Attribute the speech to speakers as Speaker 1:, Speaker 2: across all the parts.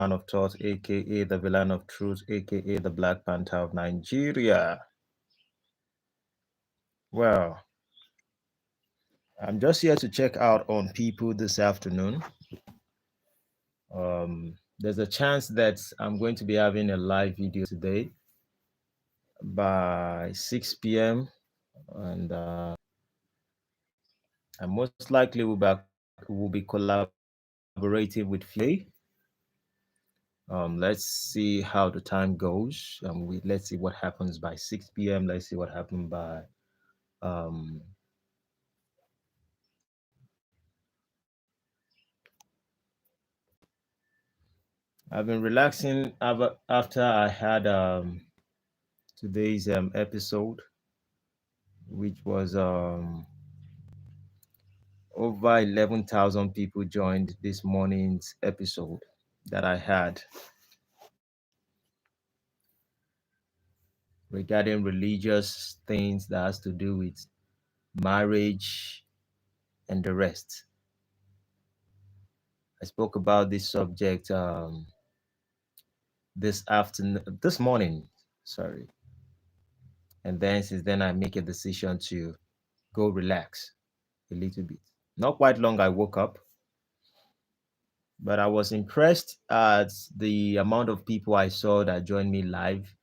Speaker 1: Man of Thought, aka the Villain of Truth, aka the Black Panther of Nigeria. Well, I'm just here to check out on people this afternoon. There's a chance that I'm going to be having a live video today by 6 p.m. and I most likely will be collaborating with Flay. Let's see how the time goes. Let's see what happens by 6 p.m. Let's see what happens by um, I've been relaxing after I had today's episode, which was over 11,000 people joined this morning's episode that I had regarding religious things that has to do with marriage and the rest. I spoke about this subject this morning, sorry. And then since then, I make a decision to go relax a little bit. Not quite long, I woke up, but I was impressed at the amount of people I saw that joined me live.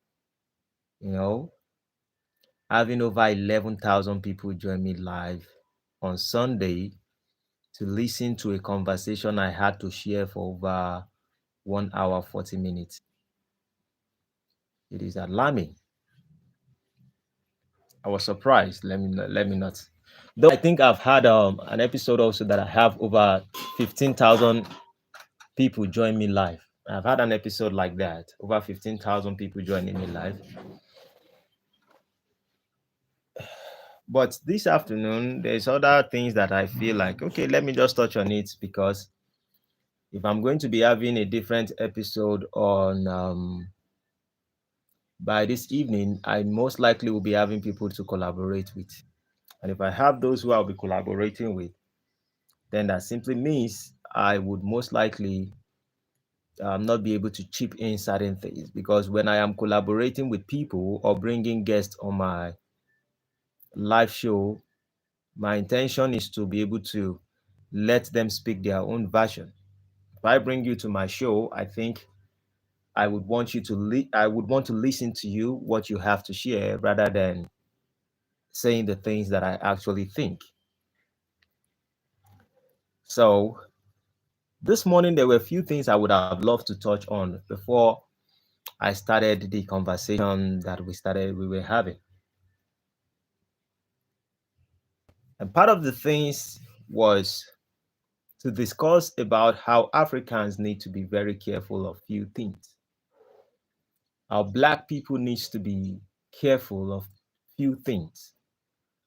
Speaker 1: You know, having over 11,000 people join me live on Sunday to listen to a conversation I had to share for over 1 hour, 40 minutes. It is alarming. I was surprised. Let me not. Though I think I've had an episode also that I have over 15,000 people join me live. I've had an episode like that, over 15,000 people joining me live. But this afternoon, there's other things that I feel like, okay, let me just touch on it because if I'm going to be having a different episode on by this evening, I most likely will be having people to collaborate with. And if I have those who I'll be collaborating with, then that simply means I would most likely not be able to chip in certain things because when I am collaborating with people or bringing guests on my live show, my intention is to be able to let them speak their own version. If I bring you to my show, I think I would want you to I would want to listen to you what you have to share rather than saying the things that I actually think. So this morning there were a few things I would have loved to touch on before I started the conversation that we were having. And part of the things was to discuss about how Africans need to be very careful of few things. How Black people needs to be careful of few things.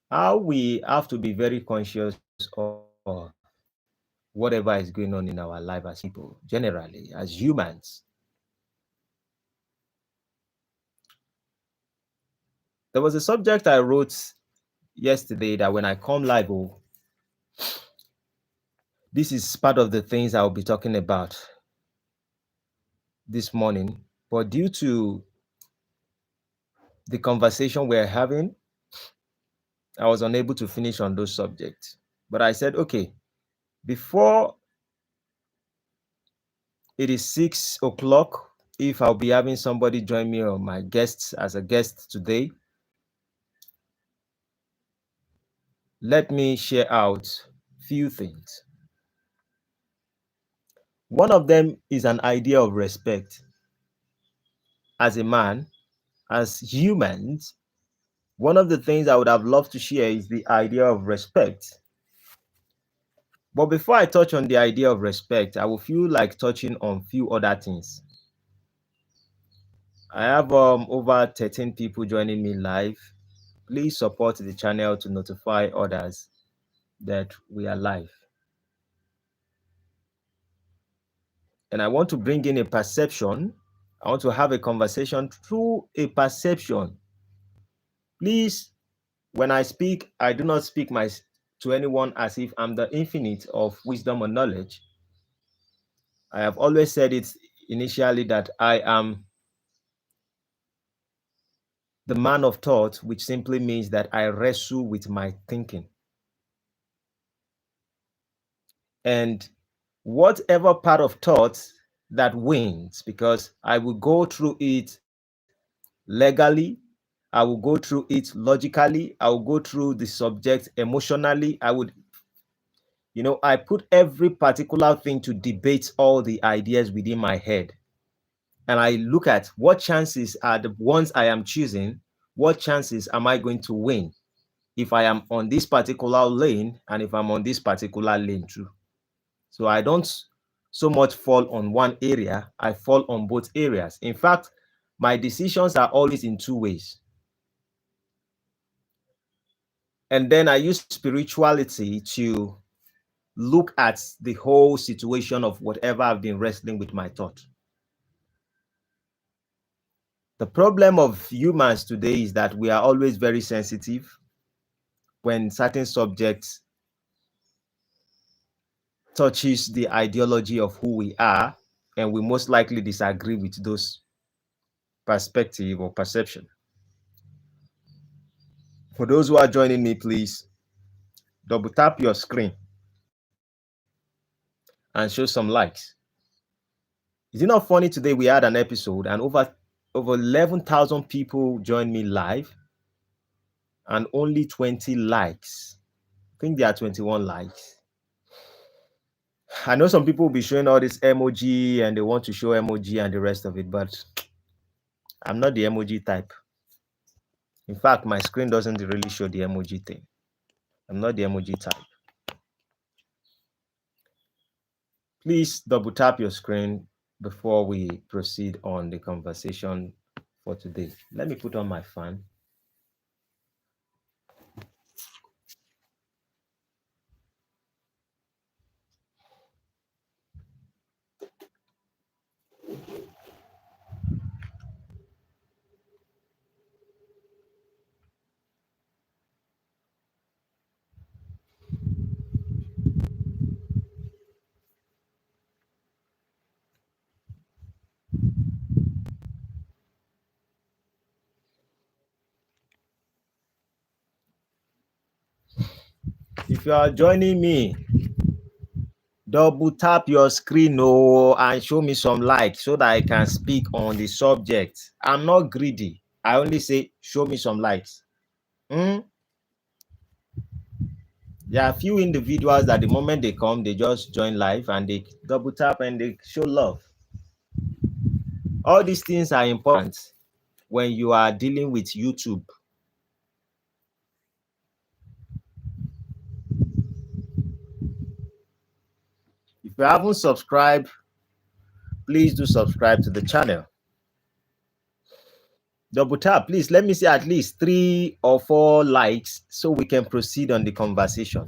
Speaker 1: How we have to be very conscious of whatever is going on in our life as people, generally, as humans. There was a subject I wrote yesterday that when I come live, this is part of the things I'll be talking about this morning. But due to the conversation we're having, I was unable to finish on those subjects. But I said, okay, before it is 6 o'clock, if I'll be having somebody join me or my guests as a guest today, let me share out few things. One of them is an idea of respect. As a man, as humans, one of the things I would have loved to share is the idea of respect. But before I touch on the idea of respect, I will feel like touching on few other things. I have over 13 people joining me live. Please support the channel to notify others that we are live. And I want to bring in a perception. I want to have a conversation through a perception. Please, when I speak, I do not speak to anyone as if I'm the infinite of wisdom or knowledge. I have always said it initially that I am the man of thought, which simply means that I wrestle with my thinking. And whatever part of thought that wins, because I will go through it legally, I will go through it logically, I will go through the subject emotionally. I put every particular thing to debate all the ideas within my head. And I look at what chances are the ones I am choosing, what chances am I going to win if I am on this particular lane and if I'm on this particular lane too. So I don't so much fall on one area, I fall on both areas. In fact, my decisions are always in two ways. And then I use spirituality to look at the whole situation of whatever I've been wrestling with my thought. The problem of humans today is that we are always very sensitive when certain subjects touches the ideology of who we are, and we most likely disagree with those perspective or perception. For those who are joining me, please double tap your screen and show some likes. Is it not funny today we had an episode and over 11,000 people joined me live and only 20 likes. I think there are 21 likes. I know some people will be showing all this emoji and they want to show emoji and the rest of it, but I'm not the emoji type. In fact, my screen doesn't really show the emoji thing. I'm not the emoji type. Please double tap your screen before we proceed on the conversation for today. Let me put on my fan. If you are joining me, double tap your screen and show me some like so that I can speak on the subject. I'm not greedy. I only say show me some likes. There are a few individuals that the moment they come, they just join live and they double tap and they show love. All these things are important when you are dealing with YouTube. If you haven't subscribed, please do subscribe to the channel. Double tap, please. Let me see at least 3 or 4 likes so we can proceed on the conversation.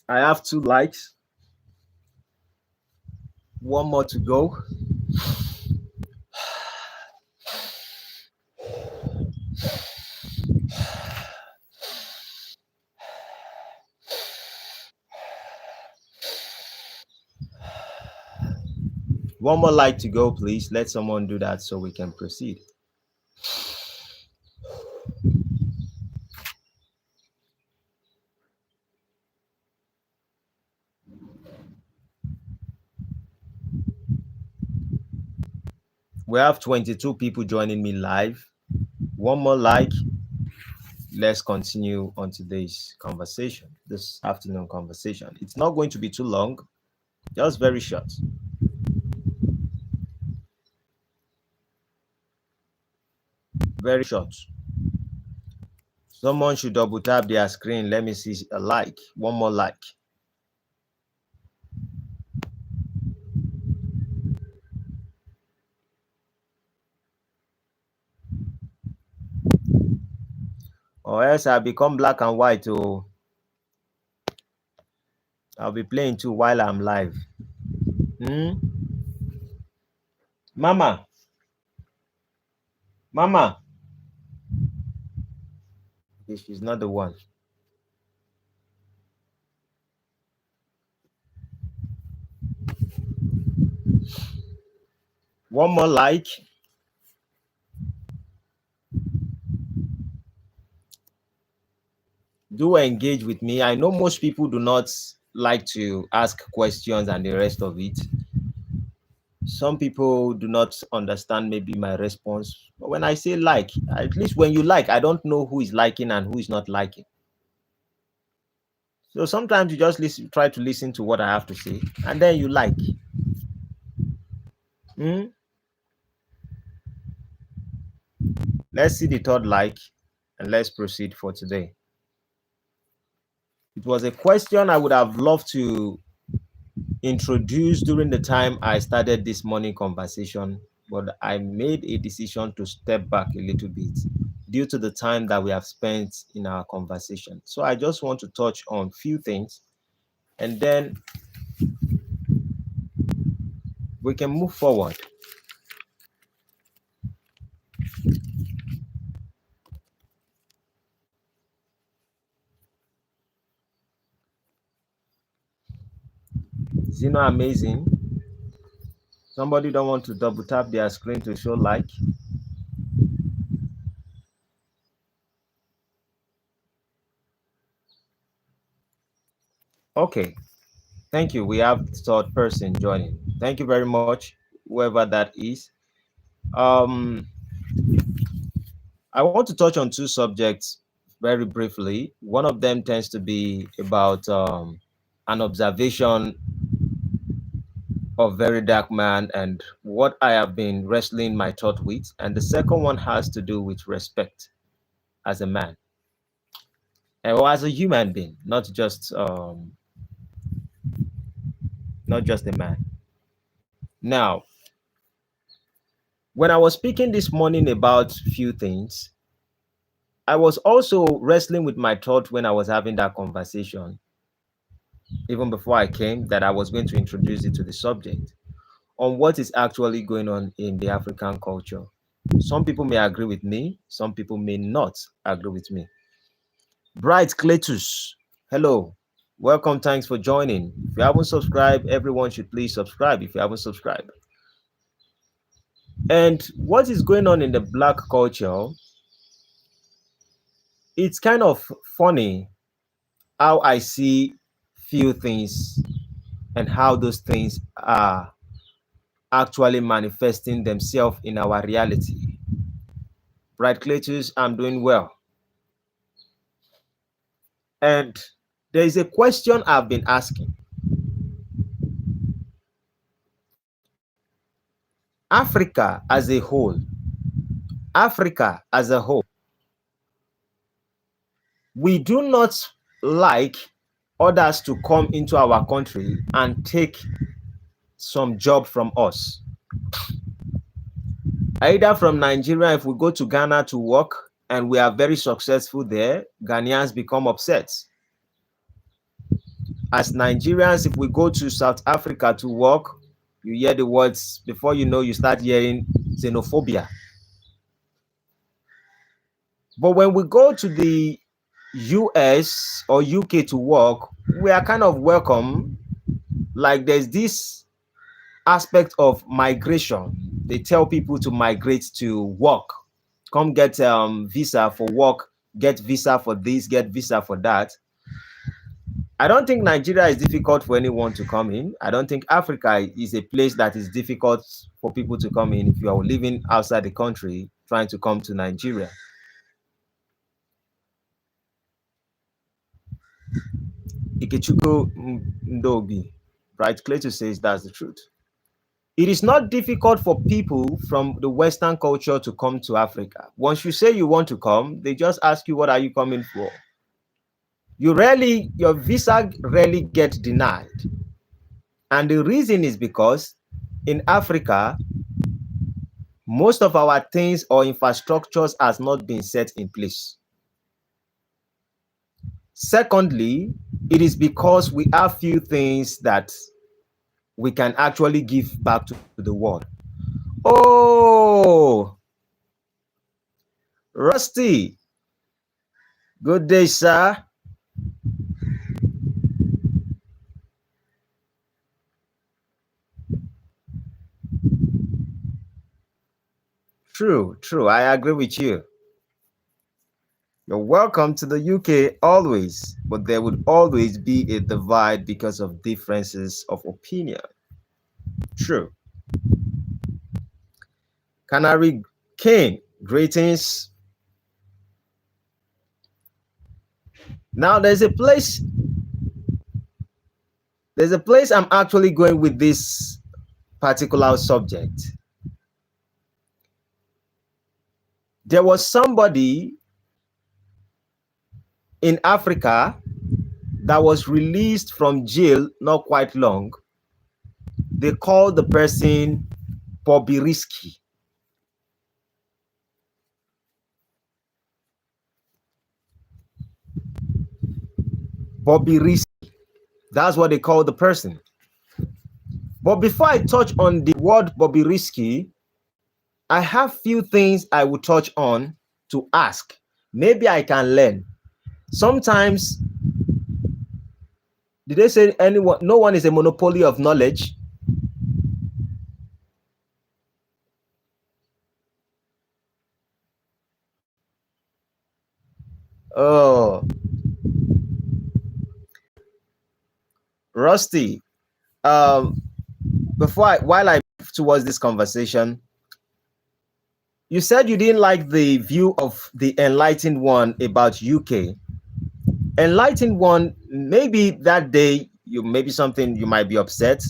Speaker 1: I have 2 likes. 1 more to go. One more like to go, please. Let someone do that so we can proceed. We have 22 people joining me live. One more like. Let's continue on today's conversation, this afternoon conversation. It's not going to be too long, just very short. Very short. Someone should double tap their screen. Let me see a like. One more like. Or else I'll become black and white. Oh, I'll be playing too while I'm live. Mama. She's not the one. One more like. Do engage with me. I know most people do not like to ask questions and the rest of it. Some people do not understand maybe my response. But when I say like, at least when you like, I don't know who is liking and who is not liking. So sometimes you just listen, try to listen to what I have to say, and then you like. Hmm? Let's see the third like, and let's proceed for today. It was a question I would have loved to introduce during the time I started this morning conversation, but I made a decision to step back a little bit due to the time that we have spent in our conversation. So I just want to touch on few things, and then we can move forward. Is it not amazing? Somebody don't want to double tap their screen to show like. Okay, thank you. We have third person joining. Thank you very much, whoever that is. Um, I want to touch on two subjects very briefly. One of them tends to be about an observation of very dark man and what I have been wrestling my thought with, and the second one has to do with respect as a man or as a human being, not just a man. Now, when I was speaking this morning about few things, I was also wrestling with my thought when I was having that conversation, even before I came, that I was going to introduce it to the subject on what is actually going on in the African culture. Some people may agree with me, some people may not agree with me. Bright Cletus, hello, welcome, thanks for joining. If you haven't subscribed, everyone should please subscribe if you haven't subscribed. And what is going on in the black culture, it's kind of funny how I see few things and how those things are actually manifesting themselves in our reality. Bright Cletus, I'm doing well. And there is a question I've been asking. Africa as a whole, Africa as a whole, we do not like others to come into our country and take some job from us. Either from Nigeria, if we go to Ghana to work and we are very successful there, Ghanaians become upset. As Nigerians, if we go to South Africa to work, you hear the words, before you know, you start hearing xenophobia. But when we go to the US or UK to work, we are kind of welcome. Like there's this aspect of migration. They tell people to migrate to work. Come get visa for work, get visa for this, get visa for that. I don't think Nigeria is difficult for anyone to come in. I don't think Africa is a place that is difficult for people to come in if you are living outside the country trying to come to Nigeria. Ikechukwu Ndobi, Bright Cletus says that's the truth. It is not difficult for people from the Western culture to come to Africa. Once you say you want to come, they just ask you, what are you coming for? Your visa rarely gets denied. And the reason is because in Africa, most of our things or infrastructures has not been set in place. Secondly, it is because we have few things that we can actually give back to the world. Oh, Rusty, Good day, sir. True. I agree with you. You're welcome to the UK always, but there would always be a divide because of differences of opinion. True. Canary King, greetings. Now there's a place I'm actually going with this particular subject. There was somebody in Africa that was released from jail not quite long. They called the person Bobrisky. Bobrisky. That's what they call the person. But before I touch on the word Bobrisky, I have few things I will touch on to ask. Maybe I can learn. Sometimes, did they say anyone? No one is a monopoly of knowledge. Oh, Rusty. Um, while I move towards this conversation, you said you didn't like the view of the enlightened one about UK. Enlightened one, maybe that day maybe something you might be upset.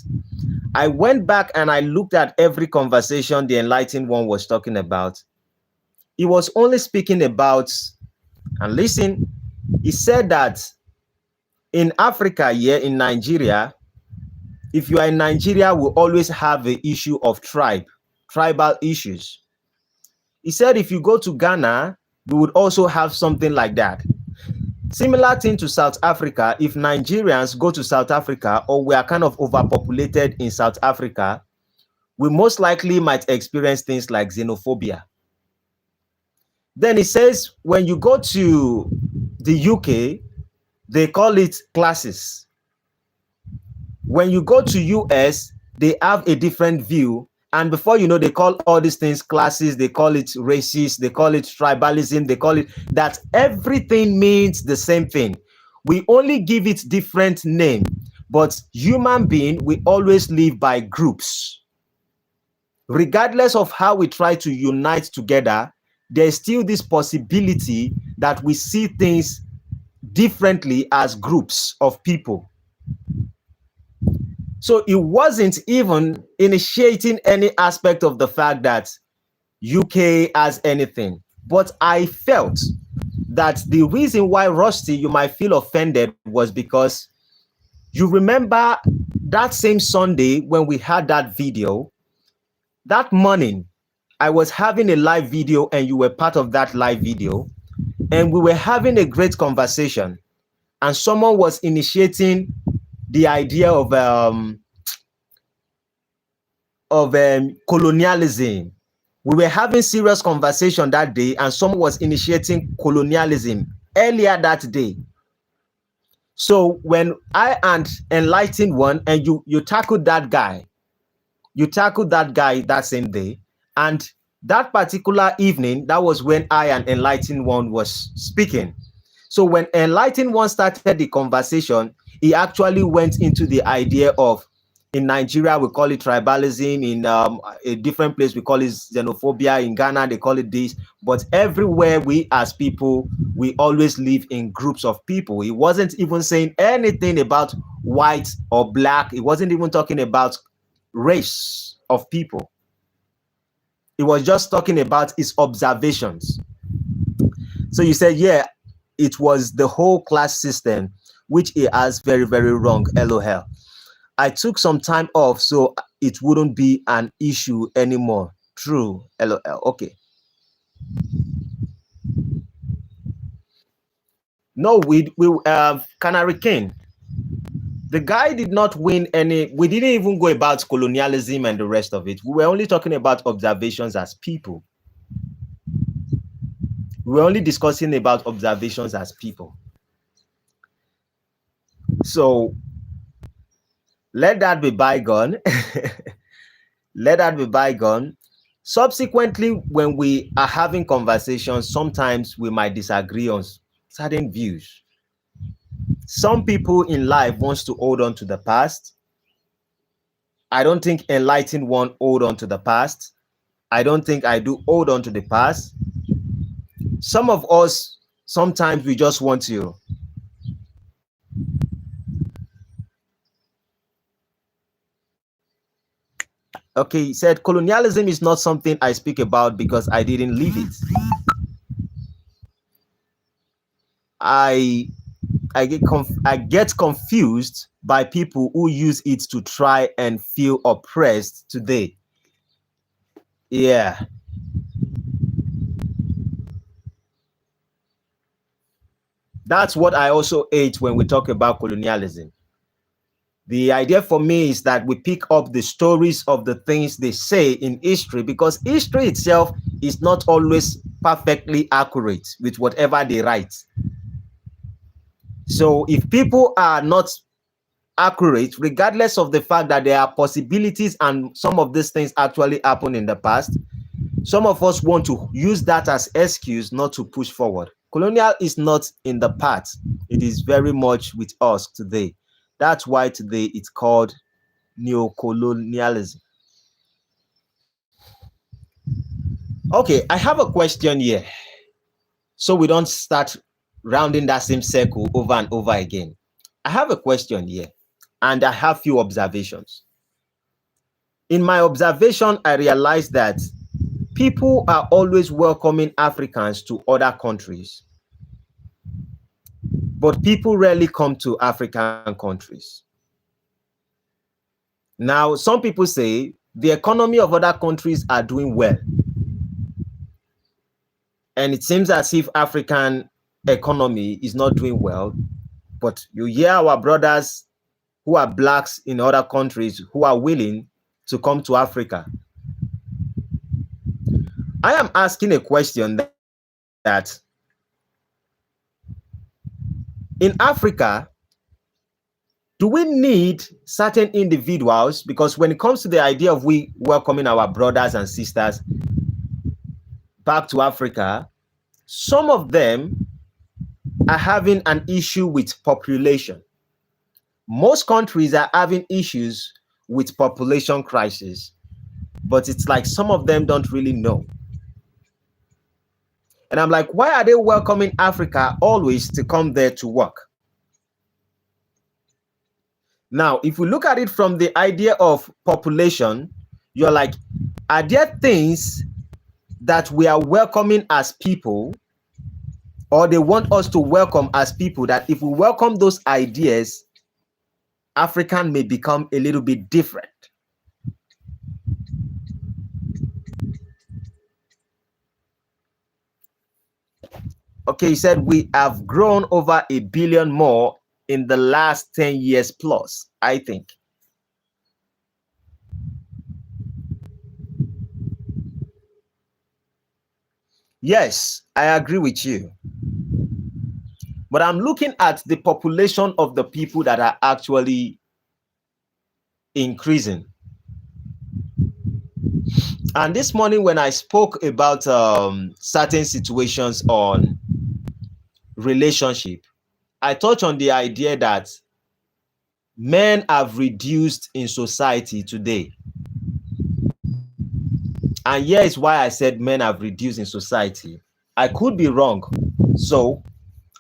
Speaker 1: I went back and I looked at every conversation the enlightened one was talking about. He was only speaking about, and listen, he said that in Africa, here in Nigeria, if you are in Nigeria, we always have the issue of tribal issues. He said if you go to Ghana, we would also have something like that. Similar thing to South Africa, if Nigerians go to South Africa or we are kind of overpopulated in South Africa, we most likely might experience things like xenophobia. Then he says when you go to the UK, they call it classes. When you go to US, they have a different view. And before you know, they call all these things classes, they call it racist, they call it tribalism, they call it that everything means the same thing. We only give it different name, but human being, we always live by groups. Regardless of how we try to unite together, there's still this possibility that we see things differently as groups of people. So it wasn't even initiating any aspect of the fact that UK has anything. But I felt that the reason why, Rusty, you might feel offended was because you remember that same Sunday when we had that video, that morning, I was having a live video and you were part of that live video, and we were having a great conversation, and someone was initiating the idea of colonialism. We were having serious conversation that day, and someone was initiating colonialism earlier that day. So when I and enlightened one, and you tackled that guy that same day, and that particular evening, that was when I and enlightened one was speaking. So when enlightened one started the conversation, he actually went into the idea of, in Nigeria we call it tribalism, in a different place we call it xenophobia, in Ghana they call it this, but everywhere we as people, we always live in groups of people. He wasn't even saying anything about white or black. He wasn't even talking about race of people. He was just talking about his observations. So you said, yeah, it was the whole class system, which he has very, very wrong, LOL. I took some time off so it wouldn't be an issue anymore. True, LOL. Okay. No, we Canary King. The guy did not win any. We didn't even go about colonialism and the rest of it. We were only talking about observations as people. We're only discussing about observations as people. So let that be bygone. Let that be bygone. Subsequently, when we are having conversations, sometimes we might disagree on certain views. Some people in life wants to hold on to the past. I don't think enlightened one hold on to the past. I don't think I do hold on to the past. Some of us, sometimes we just want to okay, he said colonialism is not something I speak about because I didn't live it. I I get confused by people who use it to try and feel oppressed today. Yeah. That's what I also hate when we talk about colonialism. The idea for me is that we pick up the stories of the things they say in history, because history itself is not always perfectly accurate with whatever they write. So if people are not accurate, regardless of the fact that there are possibilities and some of these things actually happened in the past, some of us want to use that as excuse not to push forward. Colonial is not in the past. It is very much with us today. That's why today it's called neocolonialism. Okay, I have a question here. So we don't start rounding that same circle over and over again. I have a question here, and I have few observations. In my observation, I realized that people are always welcoming Africans to other countries, but people rarely come to African countries. Now, some people say the economy of other countries are doing well, and it seems as if African economy is not doing well, but you hear our brothers who are blacks in other countries who are willing to come to Africa. I am asking a question that in Africa, do we need certain individuals? Because when it comes to the idea of we welcoming our brothers and sisters back to Africa, some of them are having an issue with population. Most countries are having issues with population crisis, but it's like some of them don't really know. And I'm like, why are they welcoming Africa always to come there to work? Now, if we look at it from the idea of population, you're like, are there things that we are welcoming as people, or they want us to welcome as people, that if we welcome those ideas, African may become a little bit different? Okay, he said we have grown over 1 billion more in the last 10 years plus, I think. Yes, I agree with you. But I'm looking at the population of the people that are actually increasing. And this morning, when I spoke about certain situations on relationship, I touched on the idea that men have reduced in society today. And here is why I said men have reduced in society. I could be wrong. So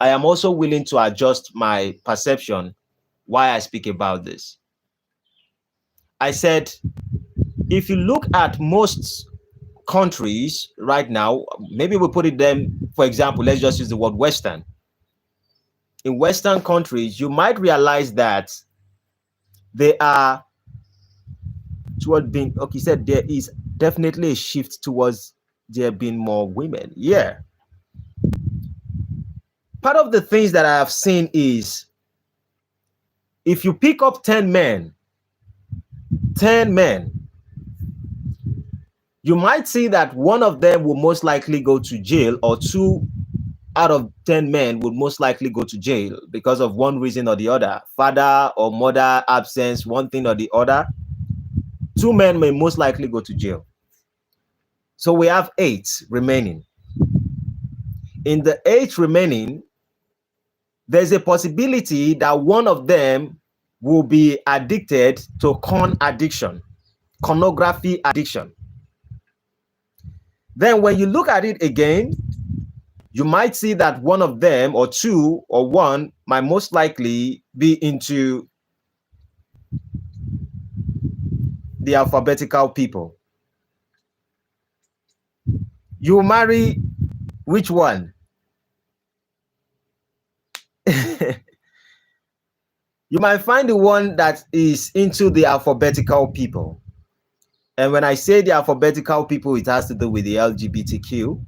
Speaker 1: I am also willing to adjust my perception why I speak about this. I said, if you look at most countries right now, maybe we put it them, for example, let's just use the word Western. In Western countries, you might realize that they are toward being, okay, said there is definitely a shift towards there being more women. Yeah. Part of the things that I have seen is if you pick up 10 men, you might see that one of them will most likely go to jail, or two out of 10 men would most likely go to jail because of one reason or the other, father or mother absence, one thing or the other. 2 men may most likely go to jail. So we have 8 remaining. In the 8 remaining, there's a possibility that one of them will be addicted to pornography addiction. Then when you look at it again, you might see that one of them, or 2 or 1, might most likely be into the alphabetical people. You marry which one? You might find the one that is into the alphabetical people. And when I say the alphabetical people, it has to do with the LGBTQ.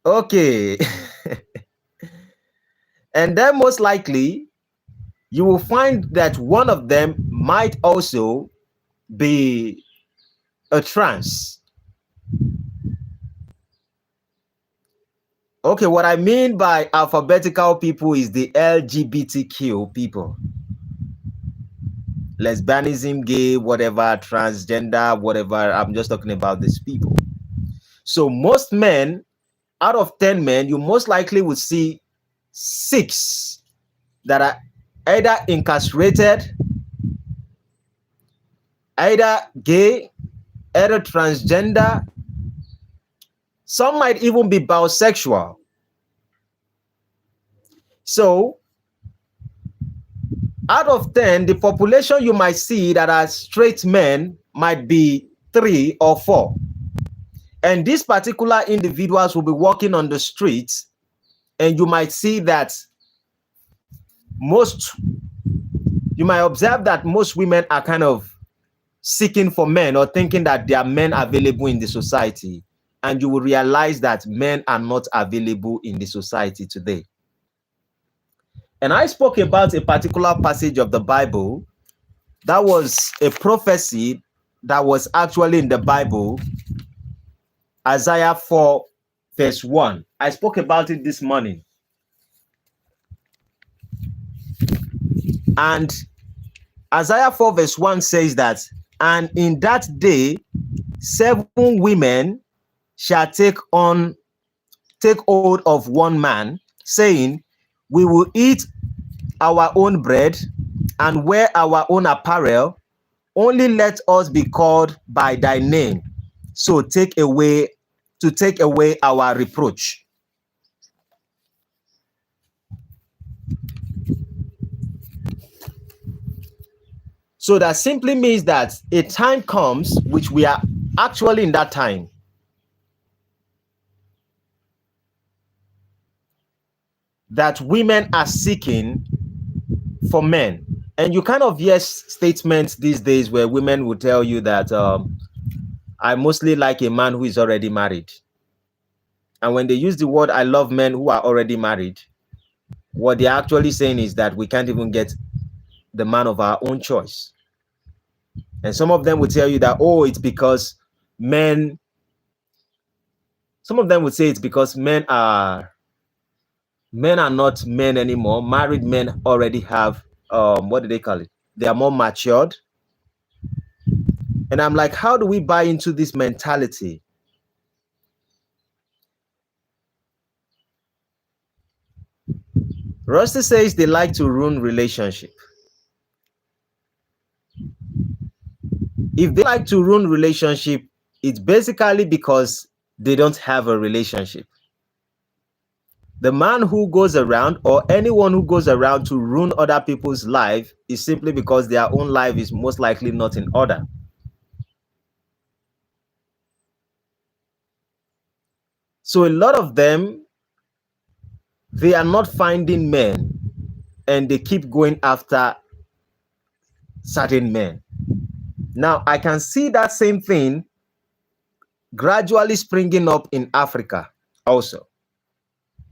Speaker 1: Okay. And then most likely, you will find that one of them might also be a trans. Okay, what I mean by alphabetical people is the LGBTQ people. Lesbianism, gay, whatever, transgender, whatever. I'm just talking about these people. So most men, out of 10 men, you most likely would see 6 that are either incarcerated, either gay, either transgender. Some might even be bisexual. So out of 10, the population you might see that are straight men might be 3 or 4. And these particular individuals will be walking on the streets, and you might see that you might observe that most women are kind of seeking for men or thinking that there are men available in the society. And you will realize that men are not available in the society today. And I spoke about a particular passage of the Bible that was a prophecy that was actually in the Bible, Isaiah 4, verse 1. I spoke about it this morning. And Isaiah 4, verse 1 says that, and in that day, 7 women shall take hold of one man, saying, we will eat our own bread and wear our own apparel. Only let us be called by thy name, so take away our reproach. So that simply means that a time comes, which we are actually in that time, that women are seeking for men. And you kind of hear statements these days where women will tell you that I mostly like a man who is already married. And when they use the word I love men who are already married, what they're actually saying is that we can't even get the man of our own choice. And some of them will tell you that, oh, it's because some of them would say it's because men are not men anymore. Married men already have, what do they call it? They are more matured. And I'm like, how do we buy into this mentality? Rusty says they like to ruin relationship. If they like to ruin relationship, it's basically because they don't have a relationship. The man who goes around, or anyone who goes around to ruin other people's life, is simply because their own life is most likely not in order. So a lot of them, they are not finding men, and they keep going after certain men. Now, I can see that same thing gradually springing up in Africa also.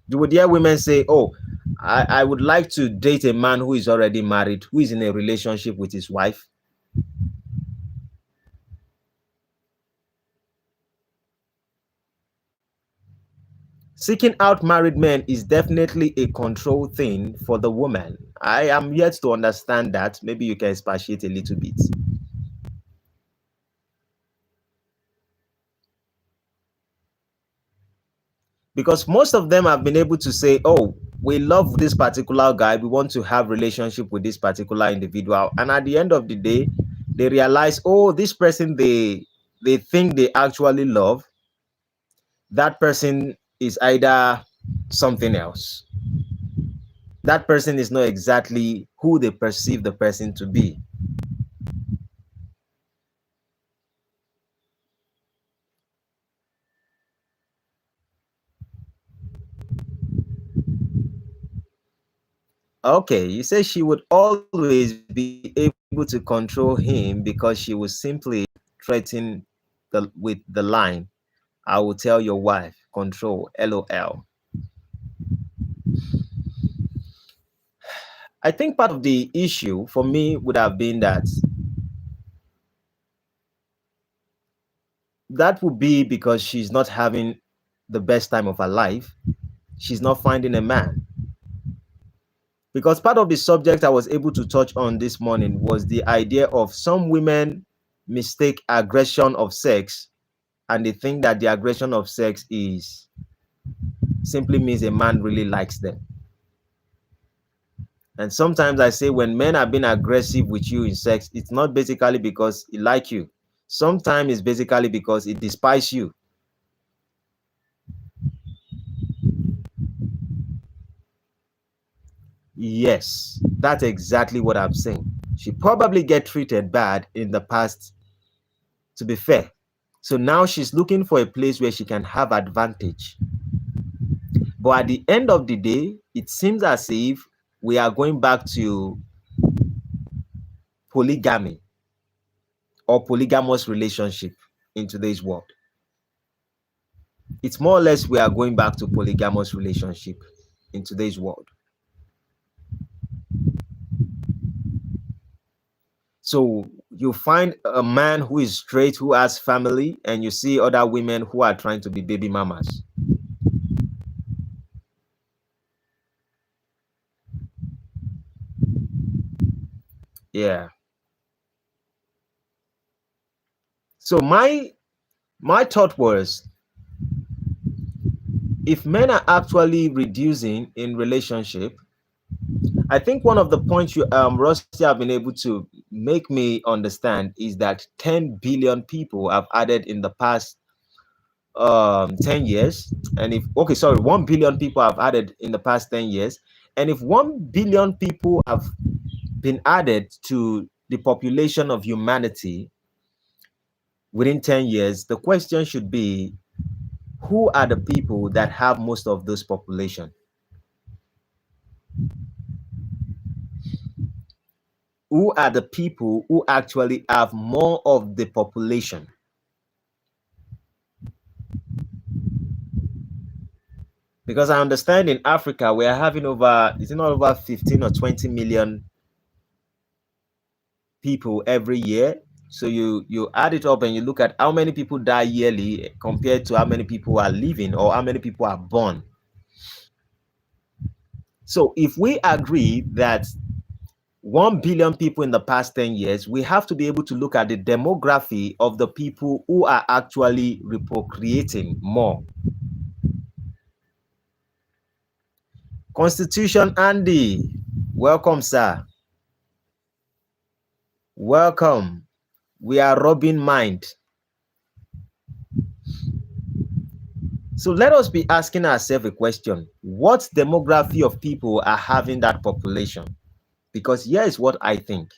Speaker 1: You would hear women say, oh, I would like to date a man who is already married, who is in a relationship with his wife. Seeking out married men is definitely a control thing for the woman. I am yet to understand that. Maybe you can expatiate a little bit. Because most of them have been able to say, oh, we love this particular guy, we want to have relationship with this particular individual, and at the end of the day they realize, oh, this person they think they actually love, that person is either something else. That person is not exactly who they perceive the person to be. Okay, you say she would always be able to control him because she would simply threaten with the line, I will tell your wife, control, LOL. I think part of the issue for me would have been that would be because she's not having the best time of her life. She's not finding a man. Because part of the subject I was able to touch on this morning was the idea of some women mistake aggression of sex, and they think that the aggression of sex is simply means a man really likes them. And sometimes I say when men are being aggressive with you in sex, it's not basically because he like you. Sometimes it's basically because he despise you. Yes, that's exactly what I'm saying. She probably get treated bad in the past, to be fair. So now she's looking for a place where she can have advantage. But at the end of the day, it seems as if we are going back to polygamy or polygamous relationship in today's world. It's more or less we are going back to polygamous relationship in today's world. So you find a man who is straight, who has family, and you see other women who are trying to be baby mamas. Yeah. So my thought was, if men are actually reducing in relationship, I think one of the points you Rusty have been able to make me understand is that 10 billion people have added in the past 10 years. And if, okay, sorry, 1 billion people have added in the past 10 years. And if 1 billion people have been added to the population of humanity within 10 years, the question should be, who are the people that have most of this population? Who are the people who actually have more of the population? Because I understand in Africa we are having over, is it not over 15 or 20 million people every year? So you add it up and you look at how many people die yearly compared to how many people are living or how many people are born. So if we agree that 1 billion people in the past 10 years, we have to be able to look at the demography of the people who are actually reprocreating more. Constitution Andy, welcome, sir. Welcome. We are robbing mind. So let us be asking ourselves a question. What demography of people are having that population? Because here is what I think.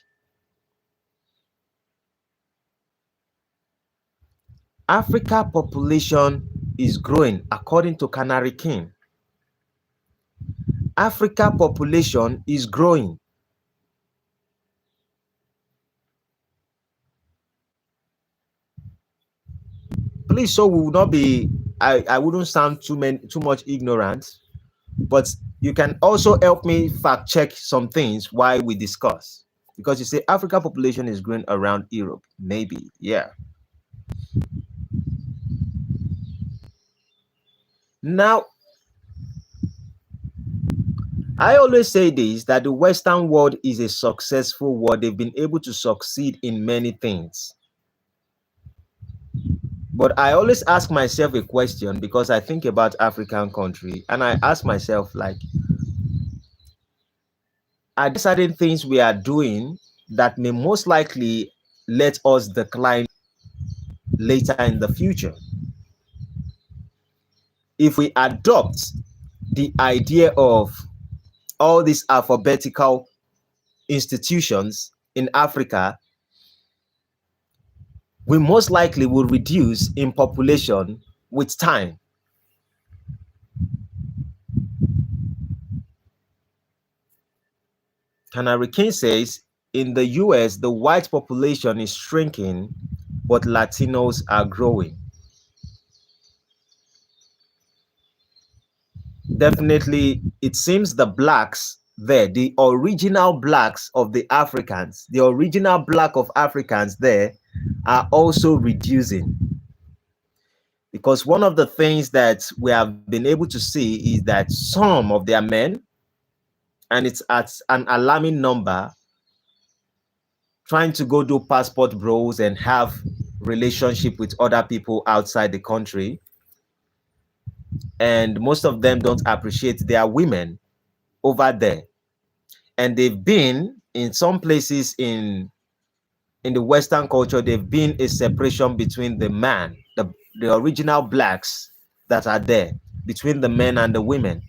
Speaker 1: Africa population is growing according to Canary King. Africa population is growing. Please, so we will not be, I wouldn't sound too much ignorant, but you can also help me fact check some things while we discuss. Because you say Africa population is growing around Europe. Maybe, yeah. Now, I always say this, that the Western world is a successful world. They've been able to succeed in many things. But I always ask myself a question, because I think about African country, and I ask myself, like, are there certain things we are doing that may most likely let us decline later in the future? If we adopt the idea of all these alphabetical institutions in Africa, we most likely will reduce in population with time. Canary King says, in the US, the white population is shrinking, but Latinos are growing. Definitely, it seems the blacks there, the original blacks of the Africans, the original black of Africans there, are also reducing. Because one of the things that we have been able to see is that some of their men, and it's at an alarming number, trying to go do passport bros and have relationship with other people outside the country, and most of them don't appreciate their women over there. And they've been in some places in the Western culture, they've been a separation between the man, the original blacks that are there, between the men and the women.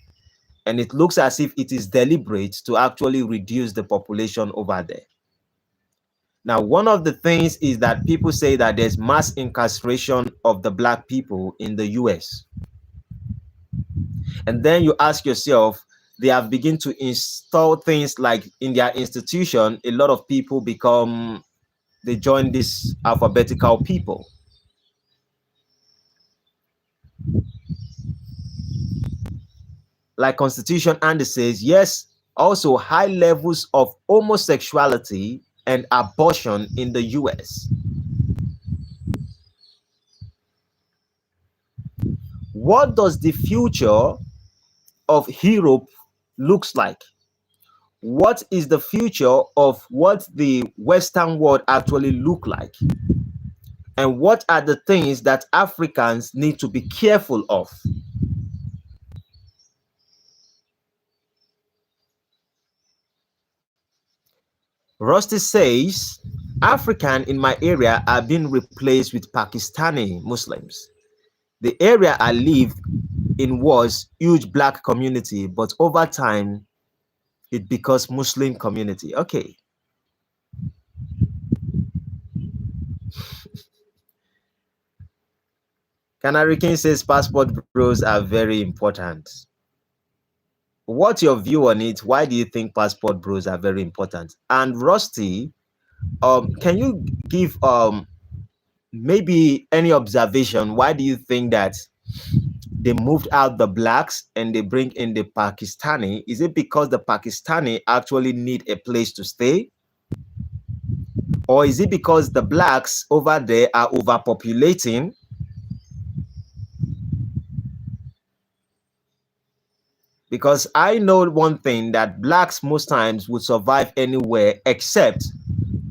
Speaker 1: And it looks as if it is deliberate to actually reduce the population over there. Now, one of the things is that people say that there's mass incarceration of the black people in the US. And then you ask yourself, they have begun to install things like in their institution, a lot of people they join this alphabetical people. Like Constitution Andy says, yes, also high levels of homosexuality and abortion in the US. What does the future of Europe looks like? What is the future of what the Western world actually look like? And what are the things that Africans need to be careful of? Rusty says, African in my area are being replaced with Pakistani Muslims. The area I lived in was huge black community, but over time, it becomes Muslim community. Okay. Canary King says passport bros are very important. What's your view on it? Why do you think passport bros are very important? And Rusty, can you give maybe any observation? Why do you think that they moved out the blacks and they bring in the Pakistani? Is it because the Pakistani actually need a place to stay? Or is it because the blacks over there are overpopulating? Because I know one thing, that blacks most times would survive anywhere except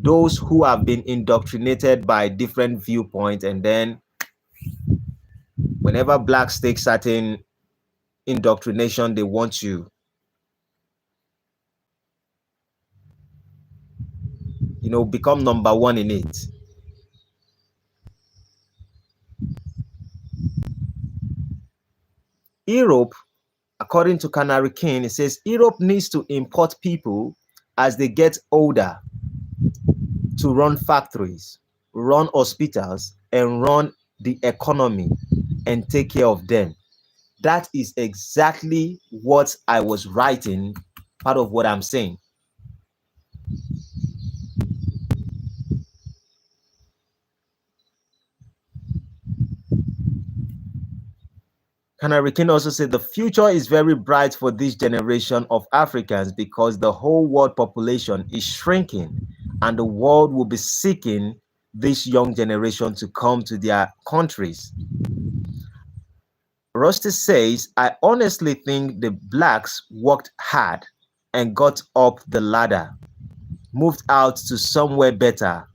Speaker 1: those who have been indoctrinated by different viewpoints, and then whenever blacks take certain indoctrination, they want to, become number one in it. Europe, according to Canary King, it says Europe needs to import people as they get older to run factories, run hospitals, and run the economy and take care of them. That is exactly what I was writing, part of what I'm saying. Canary King also said the future is very bright for this generation of Africans because the whole world population is shrinking and the world will be seeking this young generation to come to their countries. Rusty says, I honestly think the blacks worked hard and got up the ladder, moved out to somewhere better,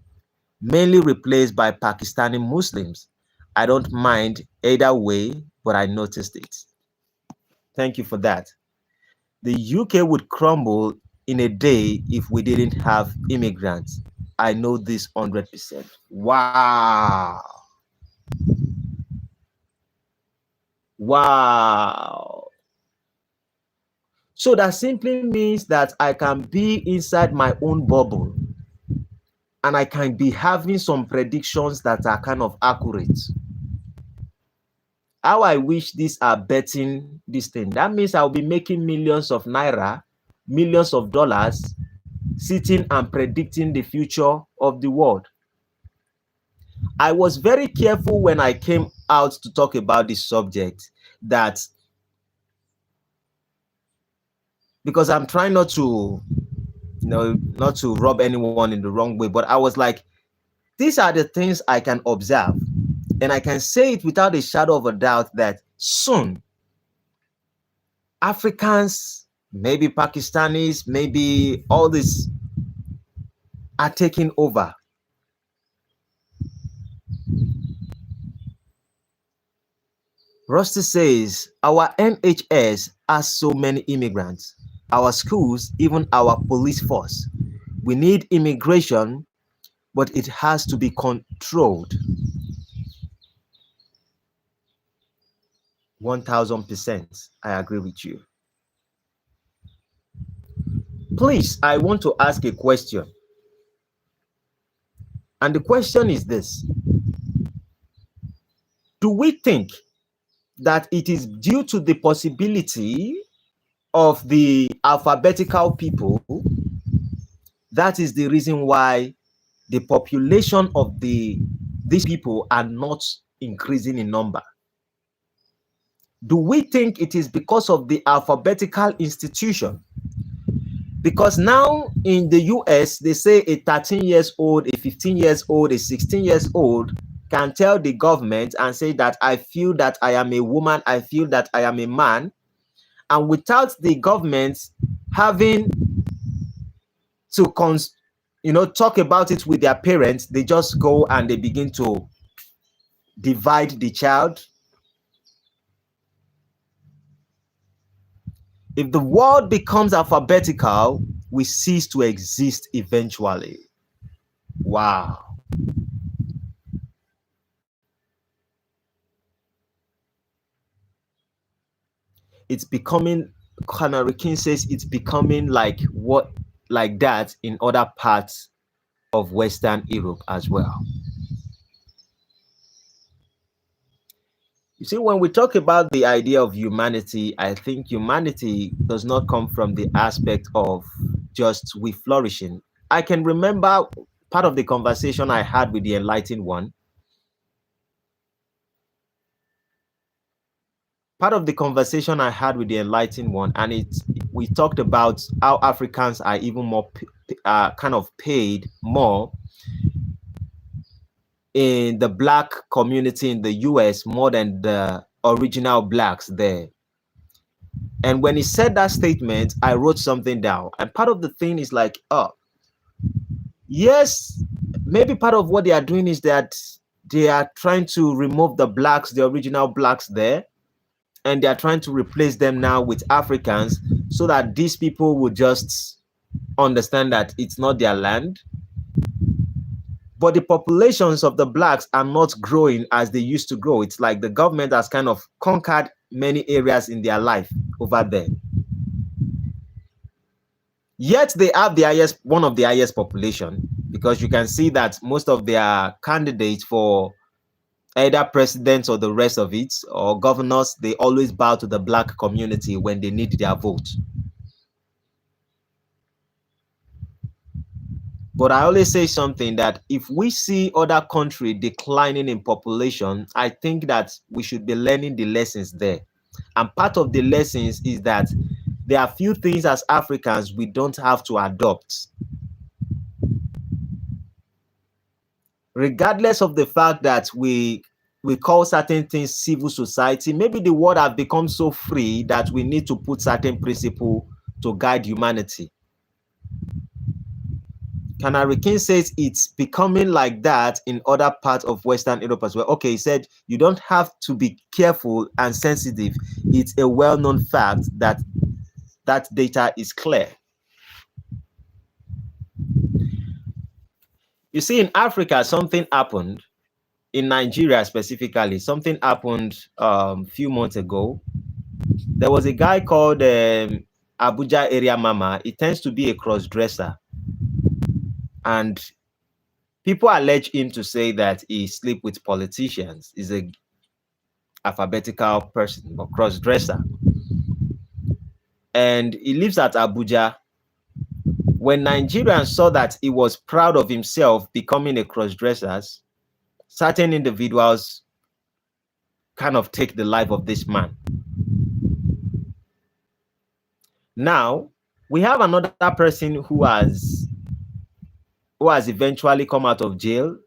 Speaker 1: mainly replaced by Pakistani Muslims. I don't mind either way, but I noticed it. Thank you for that. The UK would crumble in a day if we didn't have immigrants. I know this 100%. Wow. Wow. So that simply means that I can be inside my own bubble and I can be having some predictions that are kind of accurate. How I wish these are betting this thing. That means I'll be making millions of naira, millions of dollars, sitting and predicting the future of the world. I was very careful when I came out to talk about this subject, that because I'm trying not to, not to rub anyone in the wrong way, but I was like, these are the things I can observe, and I can say it without a shadow of a doubt that soon Africans, maybe Pakistanis, maybe all this are taking over. Rusty says, our NHS has so many immigrants, our schools, even our police force. We need immigration, but it has to be controlled. 1000%. I agree with you. Please, I want to ask a question. And the question is this: do we think that it is due to the possibility of the alphabetical people that is the reason why the population of these people are not increasing in number? Do we think it is because of the alphabetical institution? Because now in the US, they say a 13 years old, a 15 years old, a 16 years old can tell the government and say that I feel that I am a woman, I feel that I am a man. And without the government having to talk about it with their parents, they just go and they begin to divide the child. If the world becomes alphabetical, we cease to exist eventually. Wow. It's becoming, Kanarikin says, it's becoming like that in other parts of Western Europe as well. You see, when we talk about the idea of humanity, I think humanity does not come from the aspect of just we flourishing. I can remember part of the conversation I had with the Enlightened One. And we talked about how Africans are even more kind of paid more in the black community in the US more than the original blacks there. And when he said that statement, I wrote something down. And part of the thing is like, oh, yes, maybe part of what they are doing is that they are trying to remove the blacks, the original blacks there, and they are trying to replace them now with Africans so that these people will just understand that it's not their land. But the populations of the blacks are not growing as they used to grow. It's like the government has kind of conquered many areas in their life over there. Yet they have one of the highest population, because you can see that most of their candidates for either presidents or the rest of it, or governors, they always bow to the black community when they need their vote. But I always say something that if we see other countries declining in population, I think that we should be learning the lessons there. And part of the lessons is that there are few things as Africans we don't have to adopt. Regardless of the fact that we we call certain things civil society. Maybe the world has become so free that we need to put certain principle to guide humanity. Canary King says it's becoming like that in other parts of Western Europe as well. Okay, he said you don't have to be careful and sensitive. It's a well-known fact that that data is clear. You see, in Africa, something happened. In Nigeria specifically, something happened a few months ago. There was a guy called Abuja Area Mama. He tends to be a cross-dresser. And people allege him to say that he sleeps with politicians. He's a alphabetical person, but cross-dresser. And he lives at Abuja. When Nigerians saw that he was proud of himself becoming a cross-dresser, certain individuals kind of take the life of this man. Now, we have another person who has eventually come out of jail,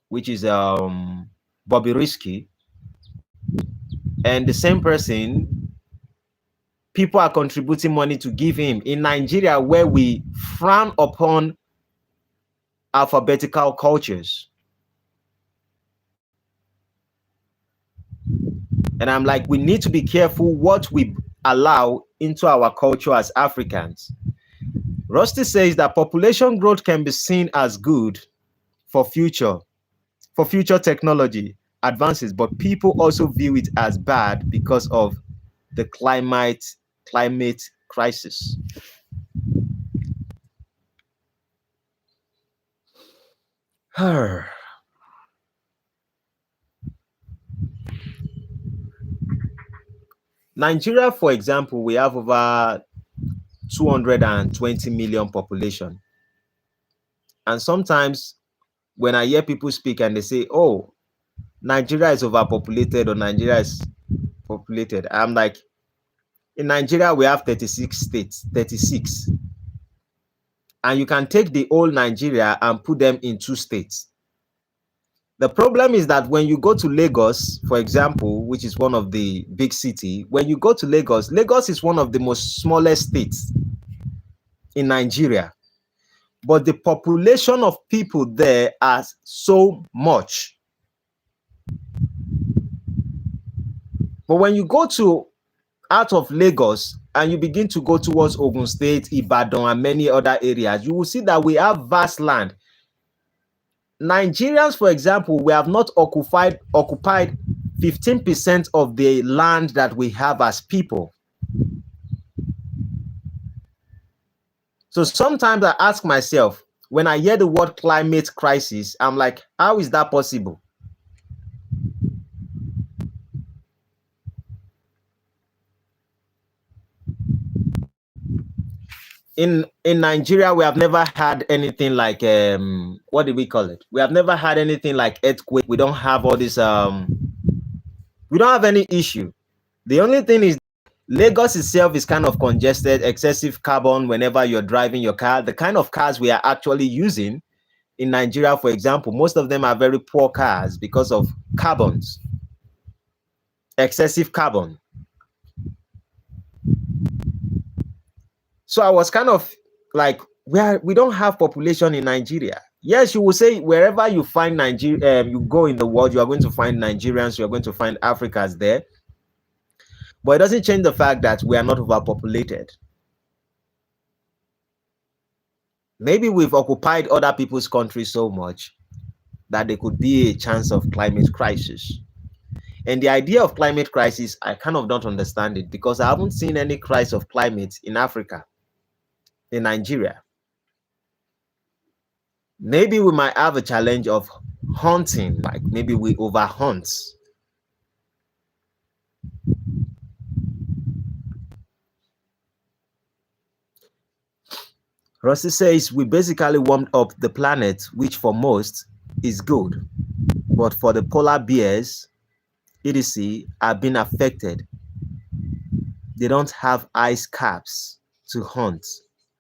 Speaker 1: which is Bobby Risky. And the same person, people are contributing money to give him. In Nigeria, where we frown upon alphabetical cultures. And I'm like, we need to be careful what we allow into our culture as Africans. Rusty says that population growth can be seen as good for future technology advances, but people also view it as bad because of the climate crisis. Nigeria, for example, we have over 220 million population. And sometimes when I hear people speak and they say, oh, Nigeria is overpopulated or Nigeria is populated, I'm like, in Nigeria, we have 36 states, 36. And you can take the whole Nigeria and put them in 2 states. The problem is that when you go to Lagos, for example, which is one of the big cities, when you go to Lagos, Lagos is one of the most smallest states in Nigeria. But the population of people there are so much. But when you go to out of Lagos and you begin to go towards Ogun State, Ibadan, and many other areas, you will see that we have vast land. Nigerians, for example, we have not occupied 15% of the land that we have as people. So sometimes I ask myself, when I hear the word climate crisis, I'm like, how is that possible? In Nigeria, we have never had anything like what do we call it? We have never had anything like earthquake. We don't have all this we don't have any issue. The only thing is Lagos itself is kind of congested, excessive carbon whenever you're driving your car. The kind of cars we are actually using in Nigeria, for example, most of them are very poor cars because of carbons, excessive carbon. So I was kind of like, we don't have population in Nigeria. Yes, you will say wherever you find Nigeria, you go in the world, you are going to find Nigerians, you are going to find Africans there. But it doesn't change the fact that we are not overpopulated. Maybe we've occupied other people's countries so much that there could be a chance of climate crisis. And the idea of climate crisis, I kind of don't understand it because I haven't seen any crisis of climate in Africa, in Nigeria. Maybe we might have a challenge of hunting, like maybe we overhunt. Rossi says we basically warmed up the planet, which for most is good. But for the polar bears, etc., are being affected. They don't have ice caps to hunt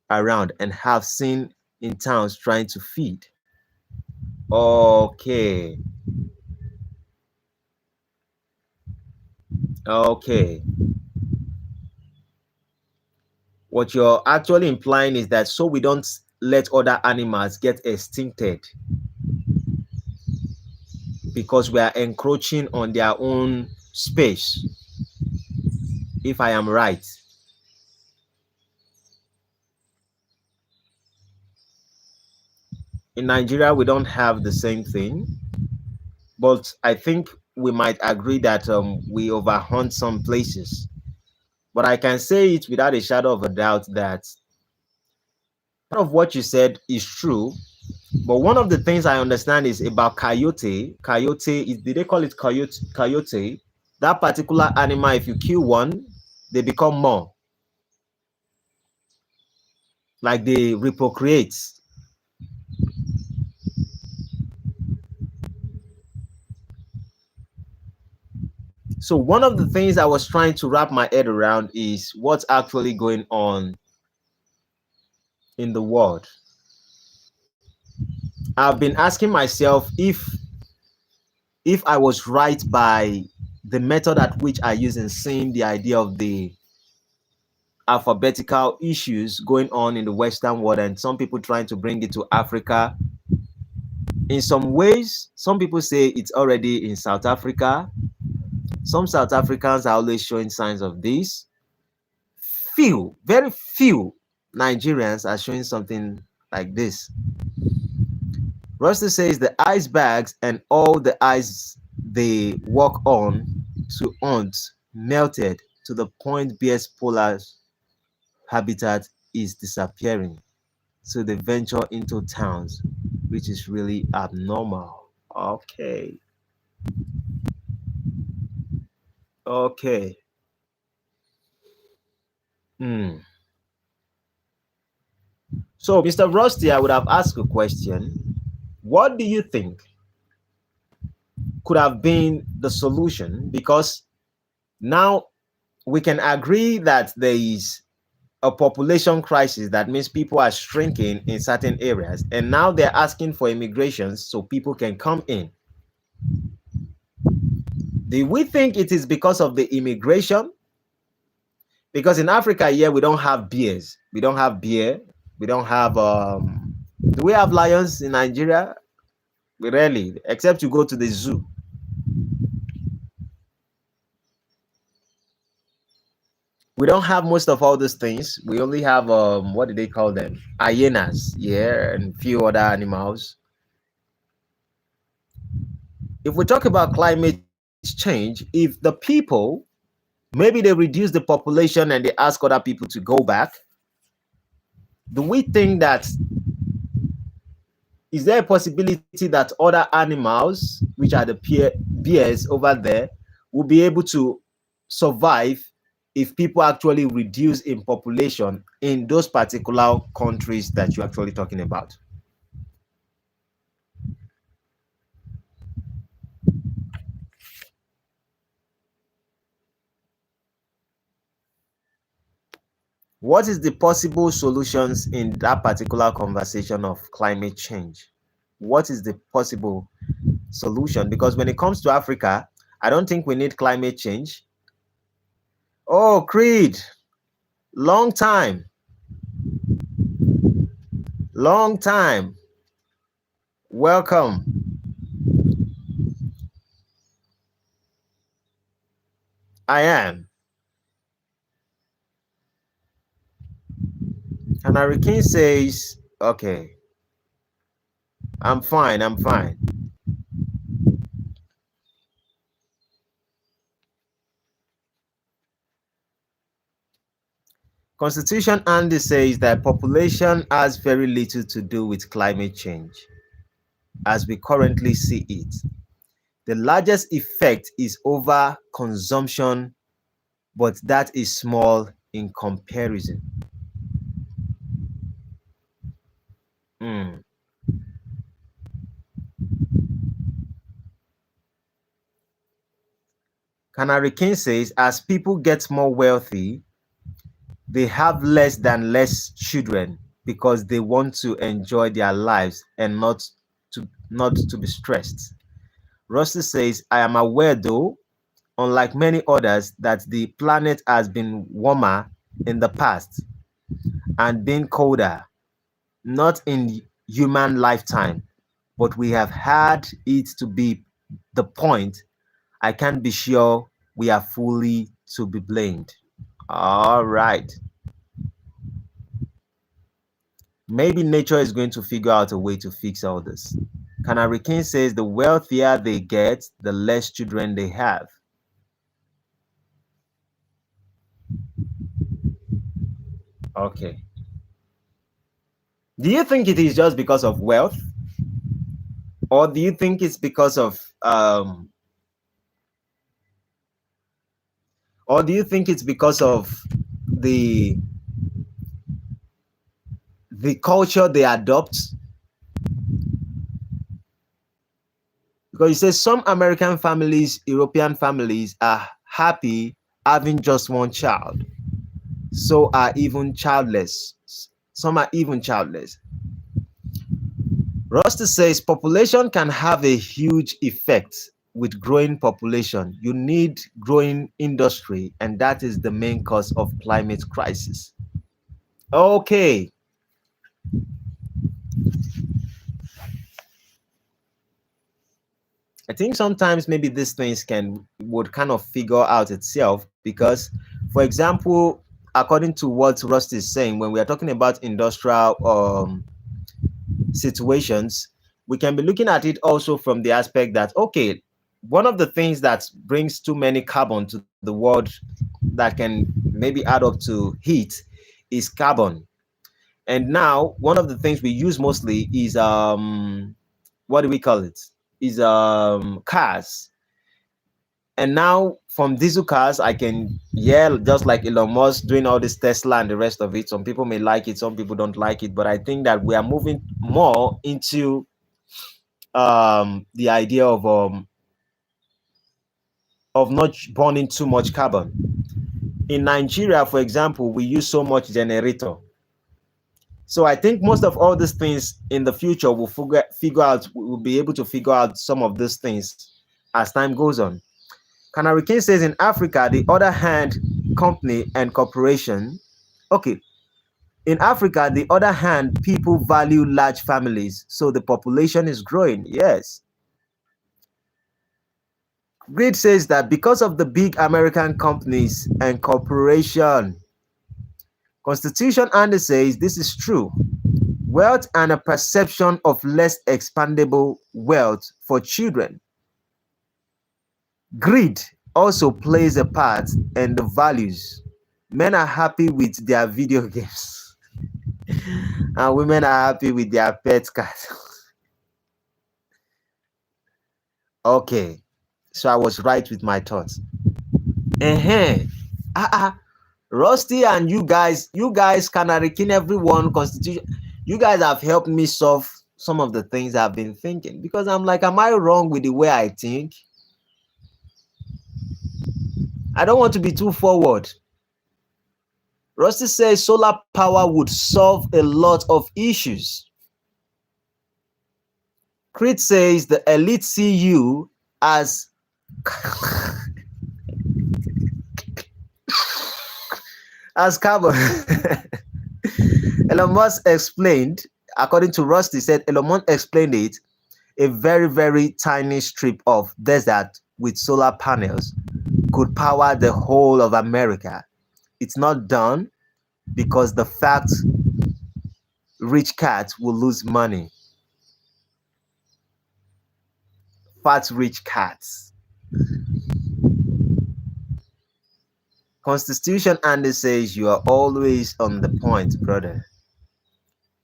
Speaker 1: around and have seen in towns trying to feed. Okay. Okay. What you're actually implying is that so we don't let other animals get extincted because we are encroaching on their own space, if I am right. In Nigeria, we don't have the same thing, but I think we might agree that we overhunt some places. But I can say it without a shadow of a doubt that part of what you said is true. But one of the things I understand is about coyote. Coyote is, did they call it coyote? Coyote. That particular animal, if you kill one, they become more. Like they reprocreate. So one of the things I was trying to wrap my head around is what's actually going on in the world. I've been asking myself if I was right by the method at which I use in seeing the idea of the alphabetical issues going on in the Western world and some people trying to bring it to Africa. In some ways, some people say it's already in South Africa. Some South Africans are always showing signs of this. Few, very few Nigerians are showing something like this. Rusty says the ice bags and all the ice they walk on to hunt melted to the point bear's polar habitat is disappearing. So they venture into towns, which is really abnormal. Okay. Okay. Hmm. So, Mr. Rusty, I would have asked a question. What do you think could have been the solution? Because now we can agree that there is a population crisis. That means people are shrinking in certain areas, and now they're asking for immigrations so people can come in. Do we think it is because of the immigration? Because in Africa, yeah, we don't have bears. We don't have beer. We don't have do we have lions in Nigeria? We rarely, except you go to the zoo. We don't have most of all these things. We only have what do they call them? Hyenas, yeah, and few other animals. If we talk about climate change, if the people maybe they reduce the population and they ask other people to go back, do we think that is there a possibility that other animals, which are the bears over there, will be able to survive if people actually reduce in population in those particular countries that you're actually talking about? What is the possible solutions in that particular conversation of climate change? What is the possible solution? Because when it comes to Africa, I don't think we need climate change. Oh, Creed, long time, long time. Welcome. I am. And Hurricane says, okay, I'm fine, I'm fine. Constitution Andy says that population has very little to do with climate change as we currently see it. The largest effect is over consumption, but that is small in comparison. Mm. Canary King says, as people get more wealthy, they have less than less children because they want to enjoy their lives and not to be stressed. Rusty says, I am aware though, unlike many others, that the planet has been warmer in the past and been colder, not in human lifetime, but we have had it to be the point. I can't be sure we are fully to be blamed. All right. Maybe nature is going to figure out a way to fix all this. Canary King says the wealthier they get, the less children they have. Okay. Do you think it is just because of wealth? Or do you think it's because of or do you think it's because of the the culture they adopt? Because you say some American families, European families are happy having just one child. So are even childless. Some are even childless. Rusty says population can have a huge effect with growing population. You need growing industry, and that is the main cause of climate crisis. Okay. I think sometimes maybe these things would kind of figure out itself because, for example, according to what Rusty is saying, when we are talking about industrial situations, we can be looking at it also from the aspect that, okay, one of the things that brings too many carbon to the world that can maybe add up to heat is carbon. And now one of the things we use mostly is what do we call it? Is cars. And now from diesel cars, I can yell just like Elon Musk doing all this Tesla and the rest of it. Some people may like it, some people don't like it, but I think that we are moving more into the idea of not burning too much carbon. In Nigeria, for example, we use so much generator. So I think most of all these things in the future will figure out, we'll be able to figure out some of these things as time goes on. Canary King says in Africa, the other hand, company and corporation. Okay. In Africa, the other hand, people value large families, so the population is growing. Yes. Grid says that because of the big American companies and corporation, Constitution Andy says this is true. Wealth and a perception of less expandable wealth for children. Greed also plays a part in the values. Men are happy with their video games and women are happy with their pet cats. Okay, so I was right with my thoughts. Rusty and you guys, Canary King, everyone, Constitution, you guys have helped me solve some of the things I've been thinking, because I'm like, am I wrong with the way I think? I don't want to be too forward. Rusty says solar power would solve a lot of issues. Crit says the elite see you as as carbon. Elon Musk explained, according to Rusty, said Elon Musk explained it, a very, very tiny strip of desert with solar panels could power the whole of America. It's not done because the fact rich cats will lose money. Fat rich cats. Constitution Andy says you are always on the point, brother.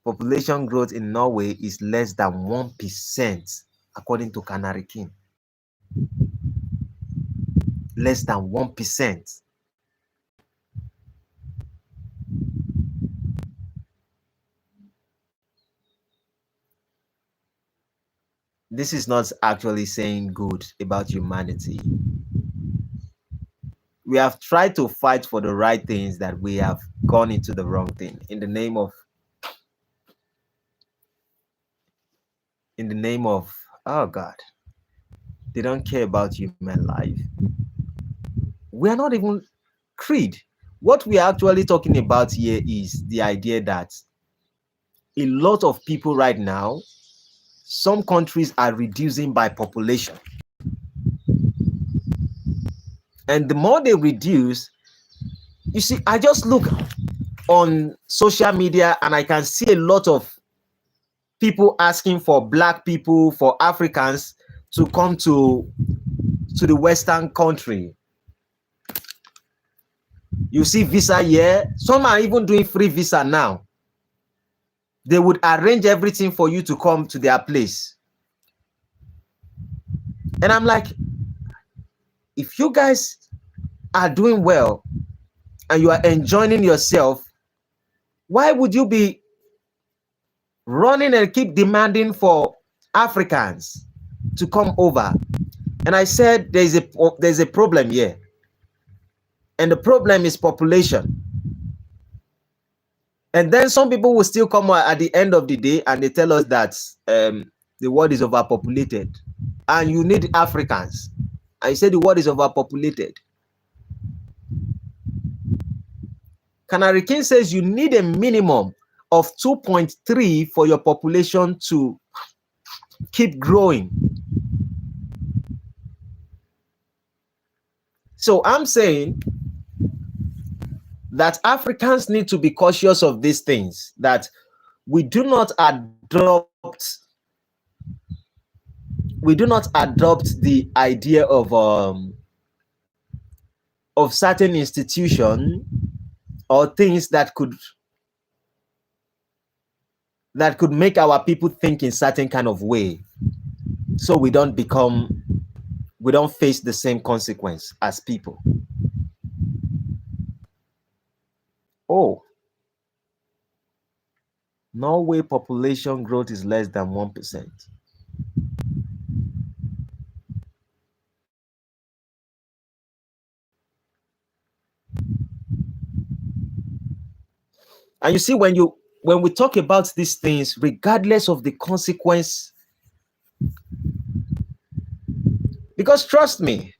Speaker 1: Population growth in Norway is less than 1%, according to Canary King. Less than 1%. This is not actually saying good about humanity. We have tried to fight for the right things, that we have gone into the wrong thing in the name of oh God, they don't care about human life. We are not even creed. What we are actually talking about here is the idea that a lot of people right now, some countries are reducing by population. And the more they reduce, you see, I just look on social media and I can see a lot of people asking for Black people, for Africans to come to the Western country. You see visa here. Some are even doing free visa now. They would arrange everything for you to come to their place. And I'm like, if you guys are doing well and you are enjoying yourself, why would you be running and keep demanding for Africans to come over? And I said there's a problem here. And the problem is population. And then some people will still come at the end of the day and they tell us that the world is overpopulated and you need Africans. And you say the world is overpopulated. Canary King says you need a minimum of 2.3 for your population to keep growing. So I'm saying that Africans need to be cautious of these things, that we do not adopt the idea of certain institution or things that could make our people think in certain kind of way, so we don't face the same consequence as people. Oh, Norway population growth is less than 1%. And you see, when we talk about these things, regardless of the consequence, because trust me,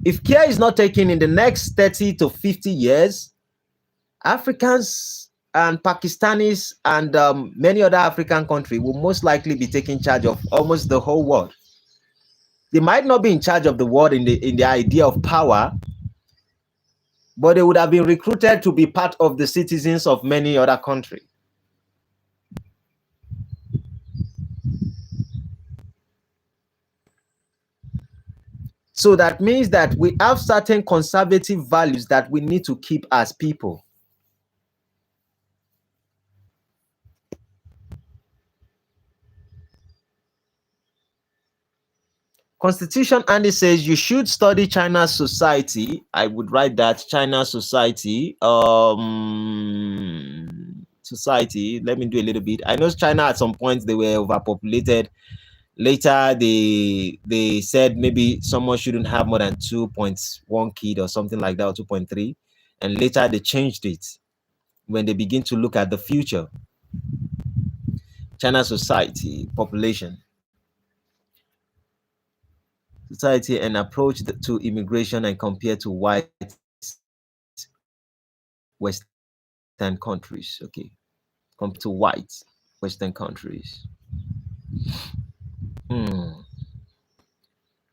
Speaker 1: if care is not taken in the next 30 to 50 years, Africans and Pakistanis and many other African countries will most likely be taking charge of almost the whole world. They might not be in charge of the world in the idea of power, but they would have been recruited to be part of the citizens of many other countries. So that means that we have certain conservative values that we need to keep as people. Constitution Andy says you should study China's society. I would write that China's society. Society. Let me do a little bit. I know China at some point they were overpopulated. Later they said maybe someone shouldn't have more than 2.1 kid or something like that, or 2.3. And later they changed it when they begin to look at the future. China society, population. Society and approach to immigration and compare to white Western countries. Okay, compared to white Western countries.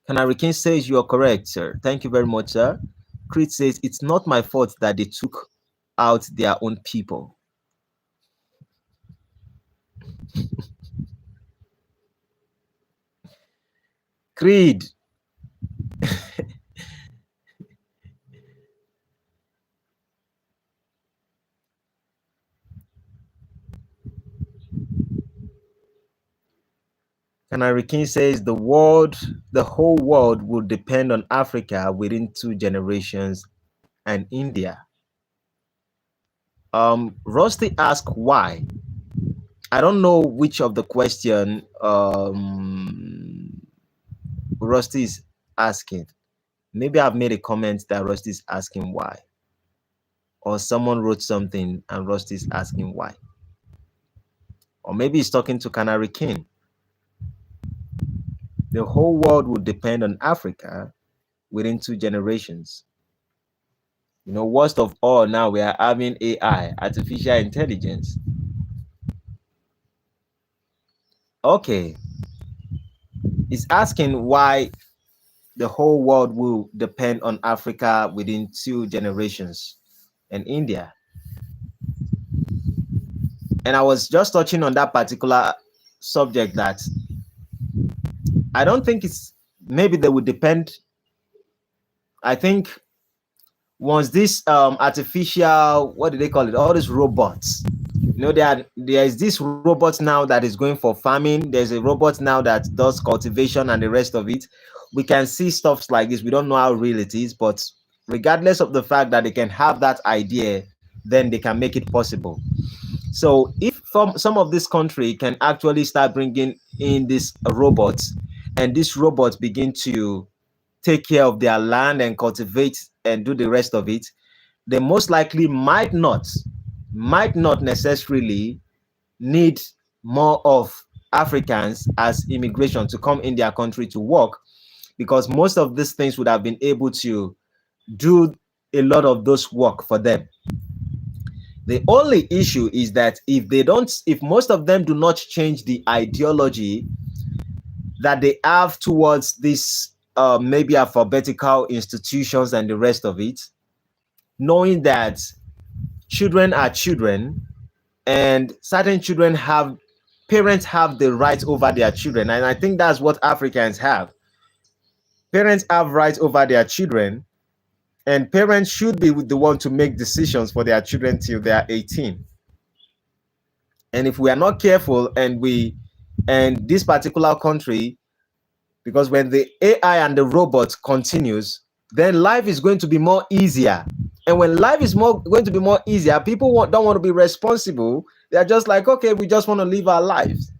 Speaker 1: Canary King says you are correct, sir. Thank you very much, sir. Creed says it's not my fault that they took out their own people. Creed. Canary King says the whole world will depend on Africa within 2 generations and India. Rusty asked why. I don't know which of the question Rusty is asking. Maybe I've made a comment that Rusty is asking why. Or someone wrote something and Rusty is asking why. Or maybe he's talking to Canary King. The whole world would depend on Africa within 2 generations. Worst of all, now we are having AI, artificial intelligence. Okay, it's asking why the whole world will depend on Africa within 2 generations and India. And I was just touching on that particular subject that I don't think it's maybe they would depend. I think once this artificial, what do they call it? All these robots. There is this robot now that is going for farming. There's a robot now that does cultivation and the rest of it. We can see stuff like this. We don't know how real it is, but regardless of the fact that they can have that idea, then they can make it possible. So if some of this country can actually start bringing in these robots, and these robots begin to take care of their land and cultivate and do the rest of it, they most likely might not necessarily need more of Africans as immigration to come in their country to work, because most of these things would have been able to do a lot of those work for them. The only issue is that if most of them do not change the ideology that they have towards this maybe alphabetical institutions and the rest of it, knowing that children are children and certain parents have the right over their children. And I think that's what Africans have. Parents have rights over their children, and parents should be the one to make decisions for their children till they are 18. And if we are not careful and this particular country, because when the AI and the robots continues, then life is going to be more easier. And when life is going to be more easier, people don't want to be responsible. They're just like, okay, we just want to live our lives.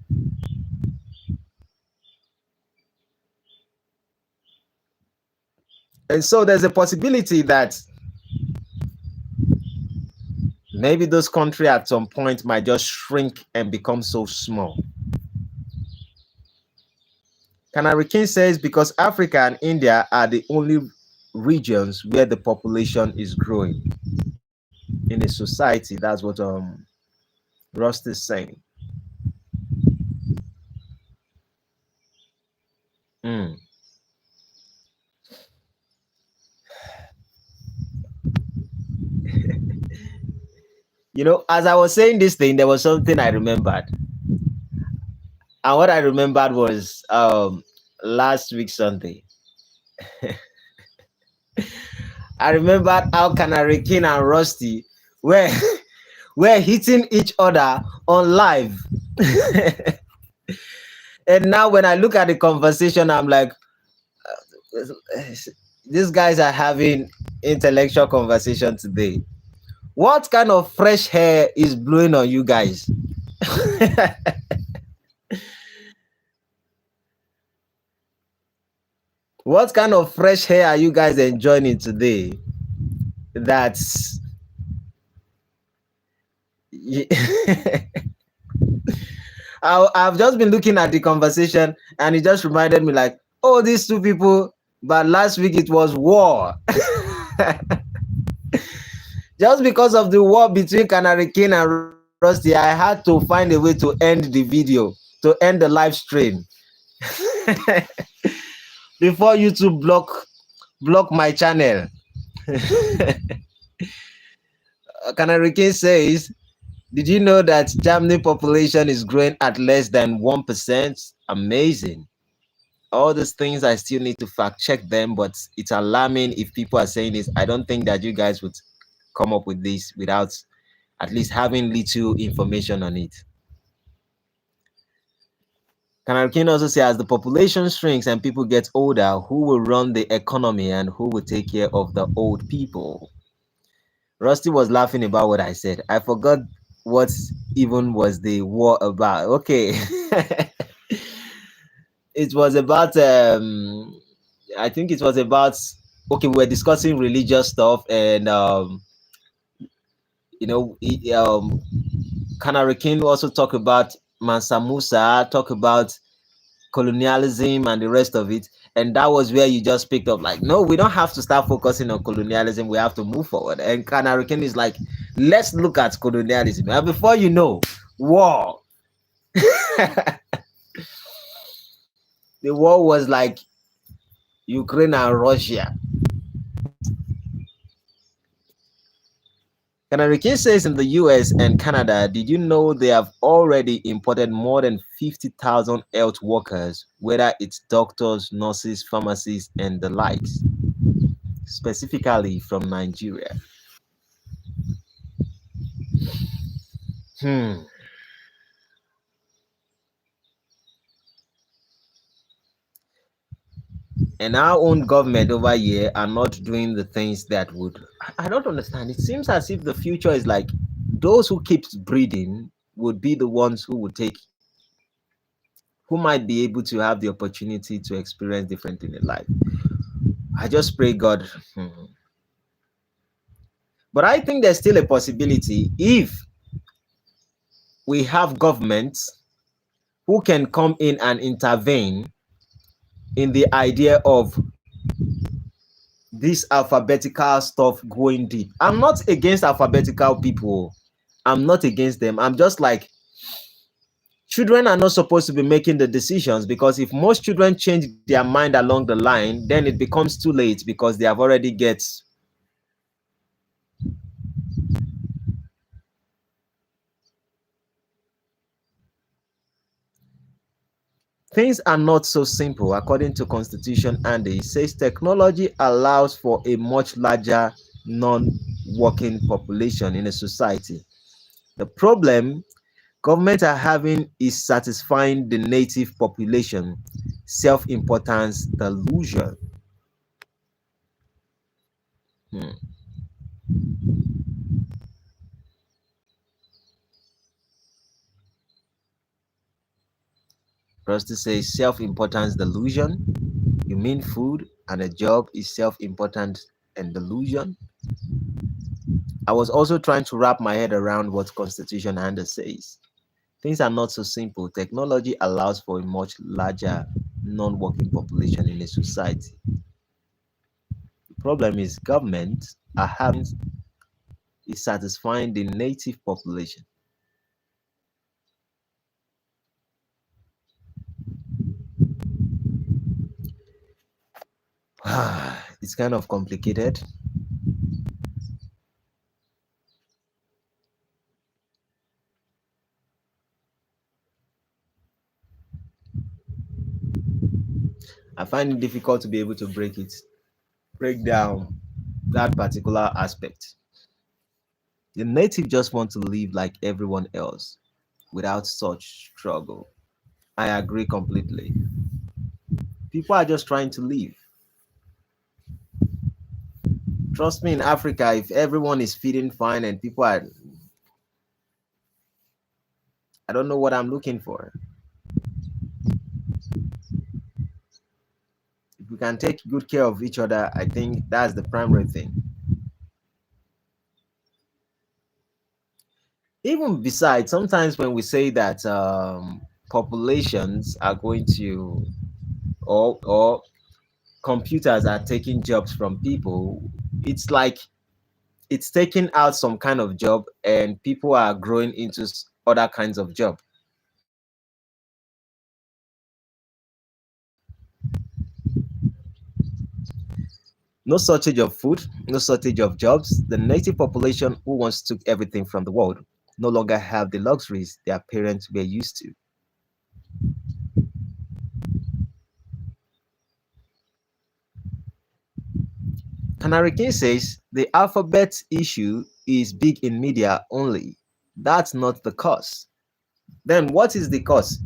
Speaker 1: And so there's a possibility that maybe those countries at some point might just shrink and become so small. Canary King says because Africa and India are the only regions where the population is growing in a society. That's what Rust is saying. As I was saying this thing, there was something I remembered. And what I remembered was last week Sunday. I remembered how Canary King and Rusty were hitting each other on live. And now when I look at the conversation, I'm like, these guys are having intellectual conversation today. What kind of fresh hair is blowing on you guys? What kind of fresh hair are you guys enjoying today? That's I've just been looking at the conversation and it just reminded me like, oh, these two people, but last week it was war. Just because of the war between Canary King and Rusty, I had to find a way to end the video, to end the live stream. Before YouTube block my channel. Canary King says, did you know that Germany population is growing at less than 1%? Amazing. All these things, I still need to fact check them, but it's alarming if people are saying this. I don't think that you guys would come up with this without at least having little information on it. Canary King also says, as the population shrinks and people get older, who will run the economy and who will take care of the old people? Rusty was laughing about what I said. I forgot what even was the war about. Okay. It was about, I think it was about, okay, we were discussing religious stuff and, Canary King also talk about Mansa Musa, talk about colonialism and the rest of it. And that was where you just picked up like, no, we don't have to start focusing on colonialism. We have to move forward. And Canary King is like, let's look at colonialism. And before you know, war. The war was like Ukraine and Russia. Canary King says in the US and Canada, did you know they have already imported more than 50,000 health workers, whether it's doctors, nurses, pharmacists, and the likes, specifically from Nigeria? Hmm. And our own government over here are not doing the things that would. I don't understand. It seems as if the future is like those who keep breeding would be the ones who would take, who might be able to have the opportunity to experience different things in life. I just pray God. But I think there's still a possibility if we have governments who can come in and intervene in the idea of this alphabetical stuff going deep. I'm not against alphabetical people. I'm not against them. I'm just like, children are not supposed to be making the decisions, because if most children change their mind along the line, then it becomes too late because they have already get. Things are not so simple. According to Constitution, and it says technology allows for a much larger non-working population in a society. The problem governments are having is satisfying the native population self-importance delusion. Hmm. Rusty says self-importance delusion. You mean food and a job is self-important and delusion? I was also trying to wrap my head around what Constitution and says. Things are not so simple. Technology allows for a much larger non-working population in a society. The problem is governments are having is satisfying the native population. It's kind of complicated. I find it difficult to be able to break down that particular aspect. The native just want to live like everyone else without such struggle. I agree completely. People are just trying to live. Trust me, in Africa, if everyone is feeding fine and people are, I don't know what I'm looking for. If we can take good care of each other, I think that's the primary thing. Even besides, sometimes when we say that populations are going to, or computers are taking jobs from people, it's like it's taking out some kind of job and people are growing into other kinds of job. No shortage of food, no shortage of jobs. The native population who once took everything from the world no longer have the luxuries their parents were used to. Canary King says the alphabet issue is big in media only. That's not the cause. Then what is the cause?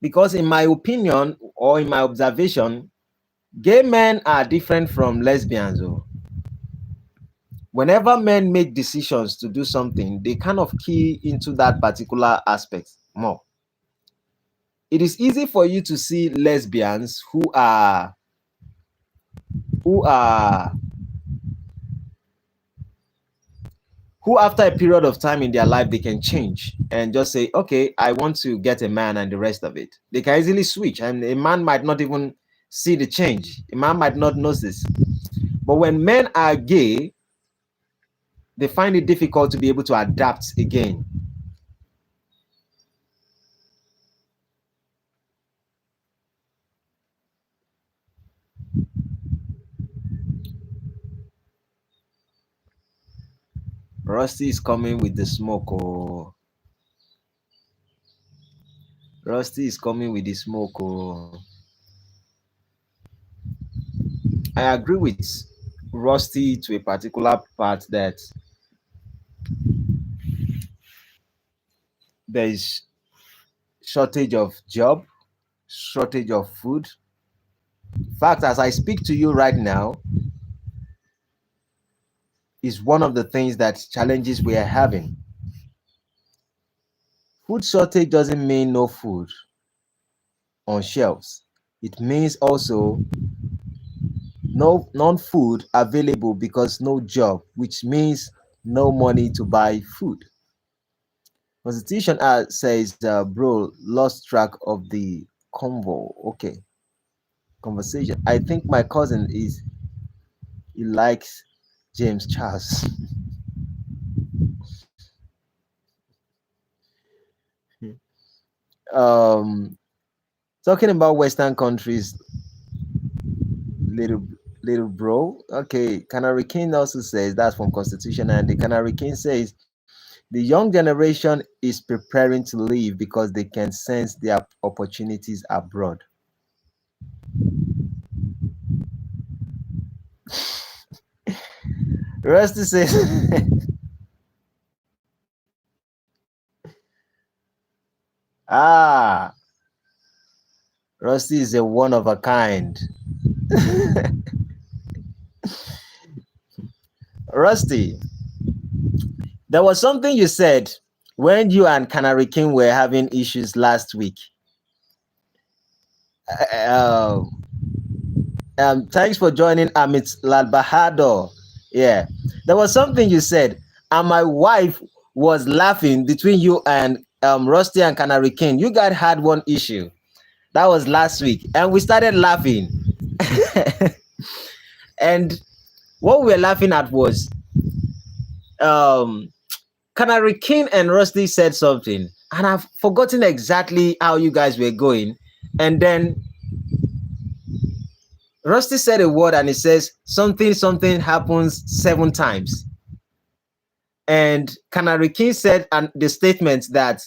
Speaker 1: Because in my opinion or in my observation, gay men are different from lesbians. Oh. Whenever men make decisions to do something, they kind of key into that particular aspect more. It is easy for you to see lesbians who are who after a period of time in their life they can change and just say, okay, I want to get a man and the rest of it. They can easily switch, and a man might not even see the change. A man might not notice. But when men are gay, they find it difficult to be able to adapt again. Rusty is coming with the smoke. Oh. Rusty is coming with the smoke. Oh. I agree with Rusty to a particular part that there is shortage of job, shortage of food. In fact, as I speak to you right now, is one of the things that challenges we are having. Food shortage doesn't mean no food on shelves. It means also no non-food available because no job, which means no money to buy food. Constitution says, bro, lost track of the convo. Okay, conversation. I think my cousin he likes James Charles. um, Talking about Western countries, little little bro. Okay, Canary King also says that's from Constitution, and the Canary King says the young generation is preparing to leave because they can sense their opportunities abroad. Rusty says, ah, Rusty is a one of a kind. Rusty, there was something you said when you and Canary King were having issues last week. Uh, Thanks for joining Amit Lal Bahador. Yeah, there was something you said, and my wife was laughing between you and Rusty and Canary King. You guys had one issue. That was last week, and we started laughing. And what we were laughing at was Canary King and Rusty said something, and I've forgotten exactly how you guys were going. And then Rusty said a word, and it says something happens 7 times. And Canary King said the statement that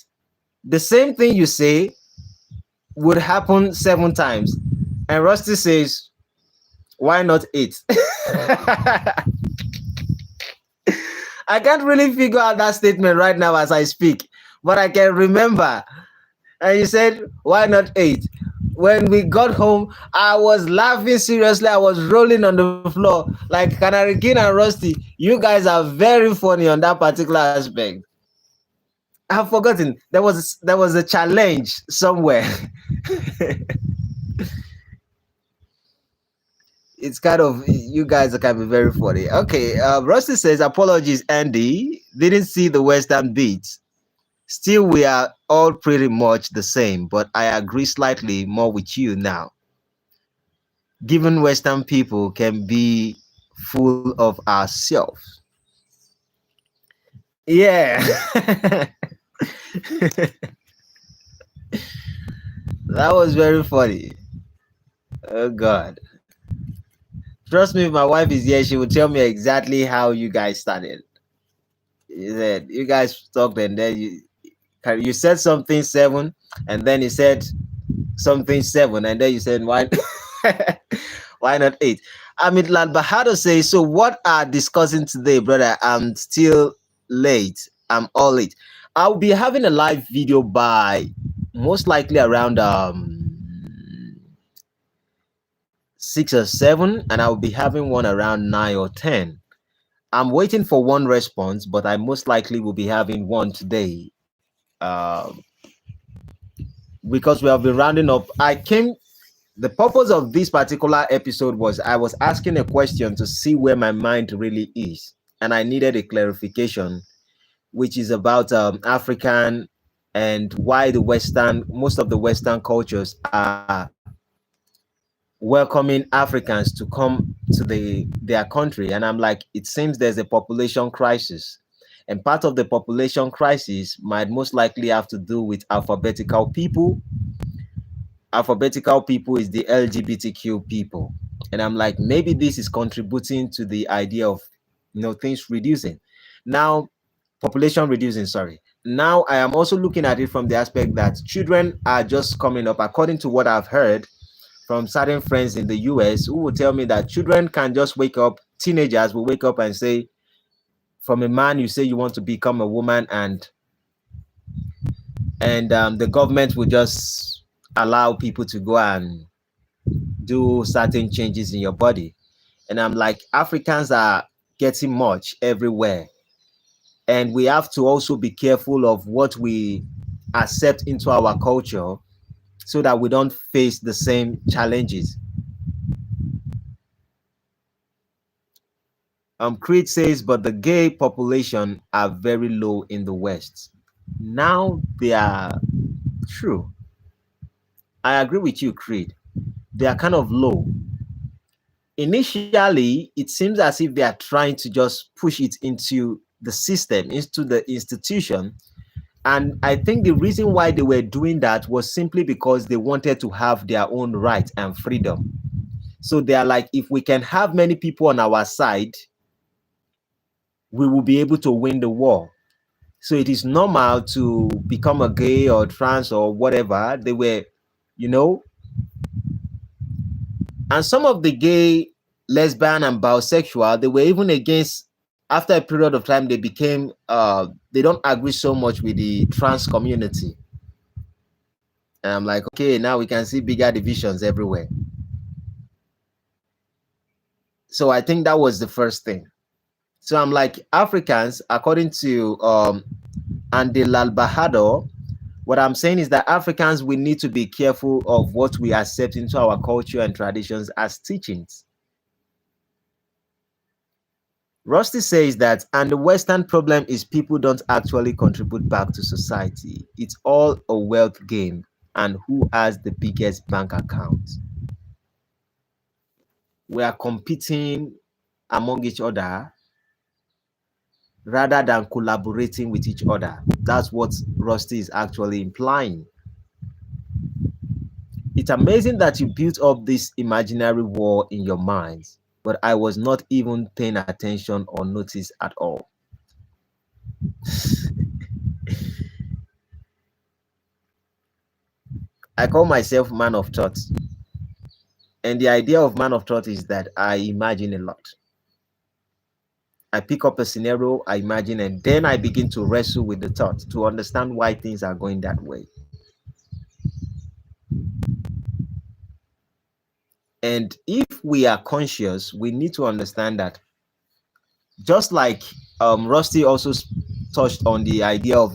Speaker 1: the same thing you say would happen 7 times. And Rusty says, why not 8? I can't really figure out that statement right now as I speak, but I can remember. And you said, why not 8? When we got home, I was laughing seriously. I was rolling on the floor like Canary King and Rusty. You guys are very funny on that particular aspect. I've forgotten. There was a challenge somewhere. It's kind of, you guys can be very funny. Okay, Rusty says, apologies, Andy. Didn't see the Western beats. Still, we are all pretty much the same, but I agree slightly more with you now. Given Western people can be full of ourselves. Yeah. That was very funny. Oh, God. Trust me, if my wife is here, she will tell me exactly how you guys started. You guys talked, and then you said something 7, and then you said something 7, and then you said why why not 8? Amit Lal Bahado says, so what are discussing today, brother? I'm still late. I'm all late. I'll be having a live video by most likely around 6 or 7, and I'll be having one around 9 or 10. I'm waiting for one response, but I most likely will be having one today. Because we have been rounding up. The purpose of this particular episode was I was asking a question to see where my mind really is. and I needed a clarification, which is about African and why most of the Western cultures are welcoming Africans to come to their country. And I'm like, it seems there's a population crisis. And part of the population crisis might most likely have to do with alphabetical people. Alphabetical people is the LGBTQ people. And I'm like, maybe this is contributing to the idea of things reducing. Now, population reducing, sorry. Now I am also looking at it from the aspect that children are just coming up, according to what I've heard from certain friends in the US who will tell me that children can just wake up, teenagers will wake up and say, from a man, you say you want to become a woman, and the government will just allow people to go and do certain changes in your body. And I'm like, Africans are getting much everywhere. And we have to also be careful of what we accept into our culture so that we don't face the same challenges. Creed says, but the gay population are very low in the West. Now they are true. I agree with you, Creed. They are kind of low. Initially, it seems as if they are trying to just push it into the system, into the institution. And I think the reason why they were doing that was simply because they wanted to have their own right and freedom. So they are like, if we can have many people on our side, we will be able to win the war. So it is normal to become a gay or trans or whatever. They were, and some of the gay, lesbian, and bisexual, they were even against, after a period of time, they became, they don't agree so much with the trans community. And I'm like, okay, now we can see bigger divisions everywhere. So I think that was the first thing. So I'm like, Africans, according to Andy Lalbahador, what I'm saying is that Africans, we need to be careful of what we accept into our culture and traditions as teachings. Rusty says that, and the Western problem is people don't actually contribute back to society. It's all a wealth game, and who has the biggest bank account? We are competing among each other rather than collaborating with each other. That's what Rusty is actually implying. It's amazing that you built up this imaginary war in your minds, but I was not even paying attention or notice at all. I call myself man of thought. And the idea of man of thought is that I imagine a lot. I pick up a scenario, I imagine, and then I begin to wrestle with the thought to understand why things are going that way. And if we are conscious, we need to understand that, just like Rusty also touched on the idea of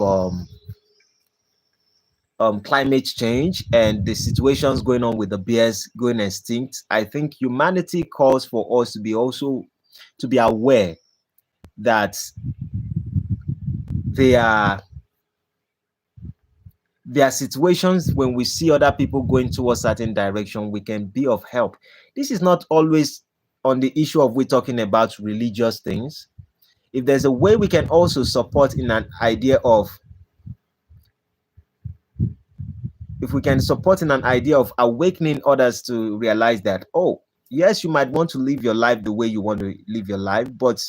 Speaker 1: climate change and the situations going on with the bears going extinct, I think humanity calls for us to be aware that there are situations when we see other people going towards a certain direction, we can be of help. This is not always on the issue of we're talking about religious things. If there's a way we can also support in an idea of, if we can support in an idea of awakening others to realize that, oh, yes, you might want to live your life the way you want to live your life, but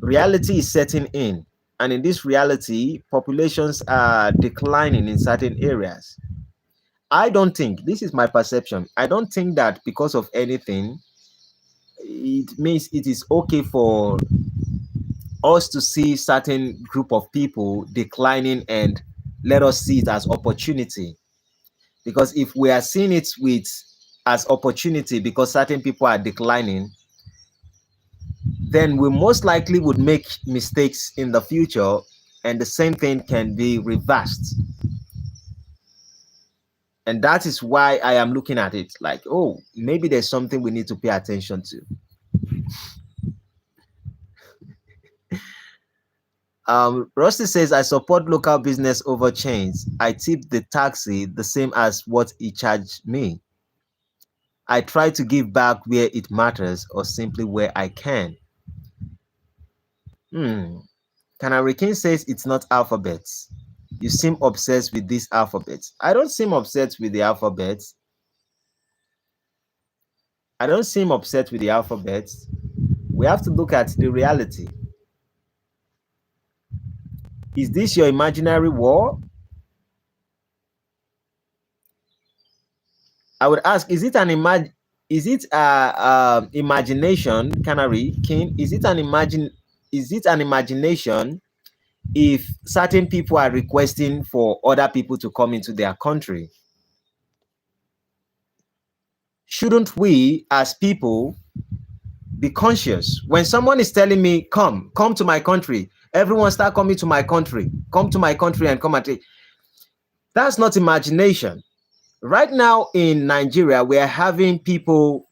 Speaker 1: reality is setting in. And in this reality, populations are declining in certain areas. I don't think, this is my perception, I don't think that because of anything, it means it is okay for us to see certain group of people declining and let us see it as opportunity. Because if we are seeing it as opportunity because certain people are declining, then we most likely would make mistakes in the future, and the same thing can be reversed. And that is why I am looking at it like, oh, maybe there's something we need to pay attention to. Rusty says, I support local business over chains. I tip the taxi the same as what he charged me. I try to give back where it matters or simply where I can. Hmm. Canary King says it's not alphabets. You seem obsessed with this alphabet. I don't seem obsessed with the alphabet. I don't seem upset with the alphabet. We have to look at the reality. Is this your imaginary war? I would ask, is it imagination, Canary King? Is it an imagination if certain people are requesting for other people to come into their country? Shouldn't we as people be conscious? When someone is telling me, come to my country, everyone start coming to my country, come to my country and come and take. That's not imagination. Right now in Nigeria, we are having people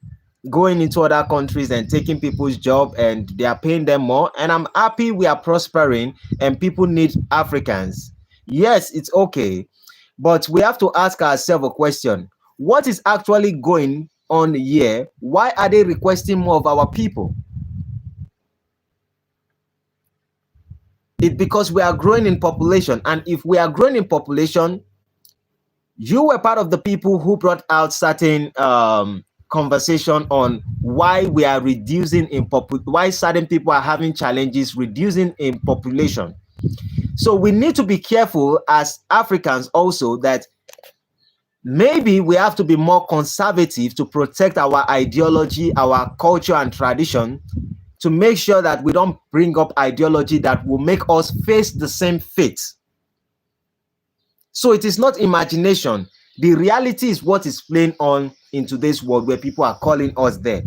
Speaker 1: going into other countries and taking people's job, and they are paying them more. And I'm happy we are prospering and people need Africans. Yes, it's okay. But we have to ask ourselves a question. What is actually going on here? Why are they requesting more of our people? It's because we are growing in population. And if we are growing in population, you were part of the people who brought out certain conversation on why we are reducing in why certain people are having challenges reducing in population. So we need to be careful as Africans also that maybe we have to be more conservative to protect our ideology, our culture and tradition, to make sure that we don't bring up ideology that will make us face the same fate. So it is not imagination. The reality is what is playing on in today's world where people are calling us there.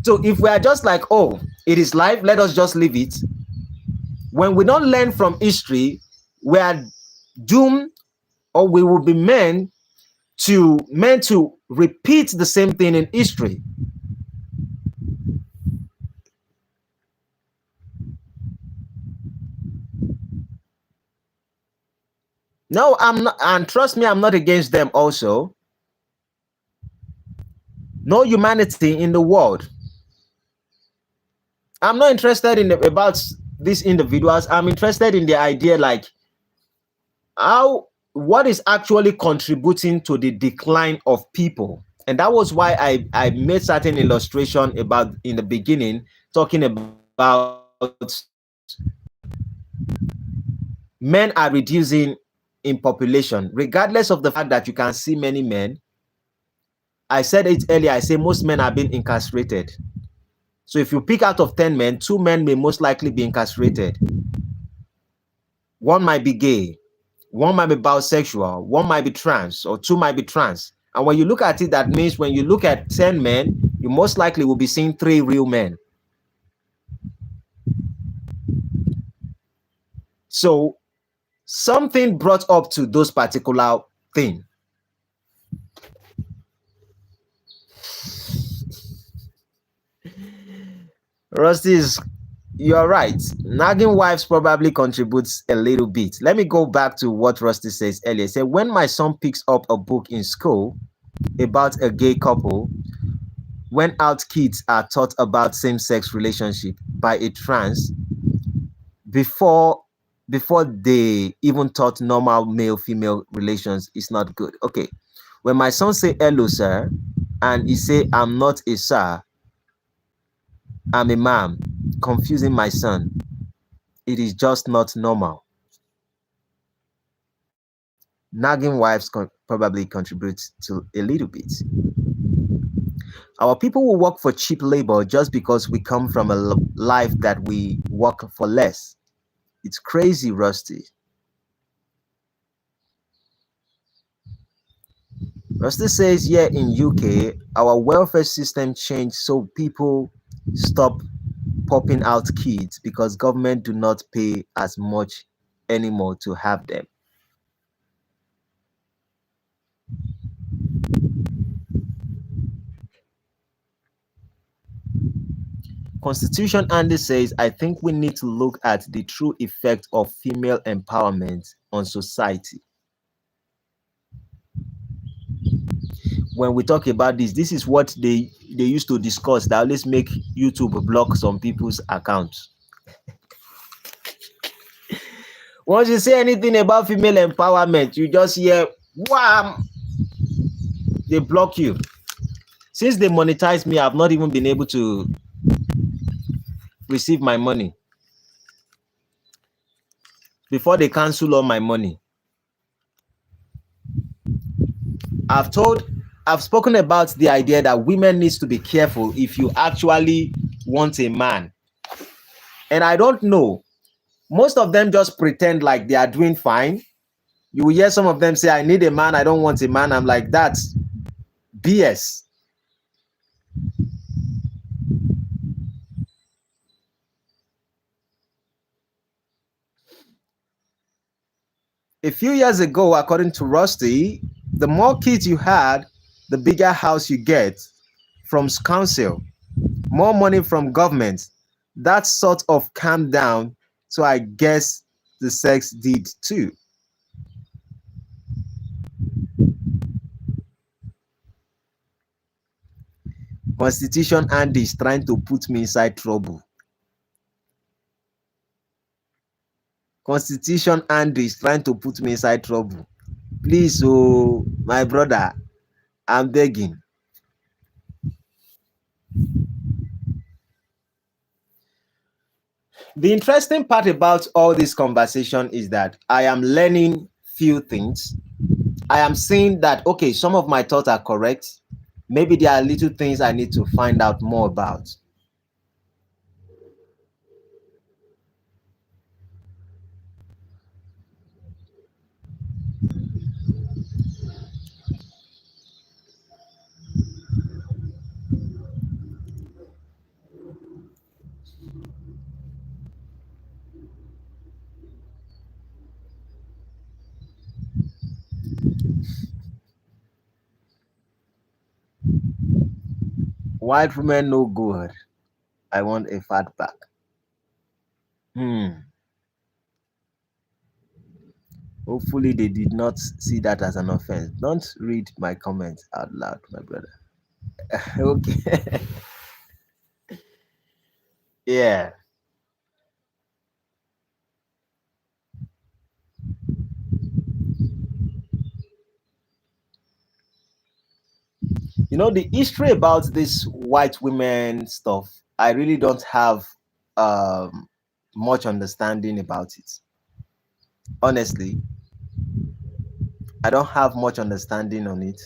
Speaker 1: So if we are just like, oh, it is life, let us just leave it. When we don't learn from history, we are doomed, or we will be meant to repeat the same thing in history. No, I'm not, and trust me, I'm not against them also. No humanity in the world. I'm not interested in about these individuals. I'm interested in the idea, like what is actually contributing to the decline of people. And that was why I made certain illustration about in the beginning, talking about men are reducing in population, regardless of the fact that you can see many men. I said it earlier, I say most men are being incarcerated. So if you pick out of 10 men, 2 men may most likely be incarcerated. One might be gay, one might be bisexual, one might be trans, or 2 might be trans. And when you look at it, that means when you look at 10 men, you most likely will be seeing 3 real men. So something brought up to those particular thing. Rusty, you're right. Nagging wives probably contributes a little bit. Let me go back to what Rusty says earlier. He said, when my son picks up a book in school about a gay couple, when out kids are taught about same-sex relationship by a trans before they even taught normal male-female relations is not good. Okay. When my son say hello, sir, and he say, I'm not a sir, I'm a ma'am, confusing my son, it is just not normal. Nagging wives probably contribute to a little bit. Our people will work for cheap labor just because we come from a life that we work for less. It's crazy, Rusty. Rusty says, yeah, in UK, our welfare system changed so people stop popping out kids because government do not pay as much anymore to have them. Constitution Andy says, I think we need to look at the true effect of female empowerment on society. When we talk about this is what they used to discuss. That always make YouTube block some people's accounts. Once you say anything about female empowerment, you just hear wham, they block you. Since they monetize me, I've not even been able to receive my money. Before they cancel all my money, I've spoken about the idea that women needs to be careful if you actually want a man. And I don't know, most of them just pretend like they are doing fine. You will hear some of them say, I need a man, I don't want a man. I'm like, that's BS. A few years ago, according to Rusty, the more kids you had, the bigger house you get from council, more money from government. That sort of calmed down, so I guess the sex did too. Constitution Andy is trying to put me inside trouble. Constitution Andy is trying to put me inside trouble. Please, oh, my brother, I'm begging. The interesting part about all this conversation is that I am learning few things. I am seeing that, okay, some of my thoughts are correct. Maybe there are little things I need to find out more about. White women no good. I want a fat back. Hopefully they did not see that as an offense. Don't read my comments out loud, my brother. Okay. Yeah. You know, the history about this white women stuff, I really don't have um, much understanding about it. Honestly, I don't have much understanding on it.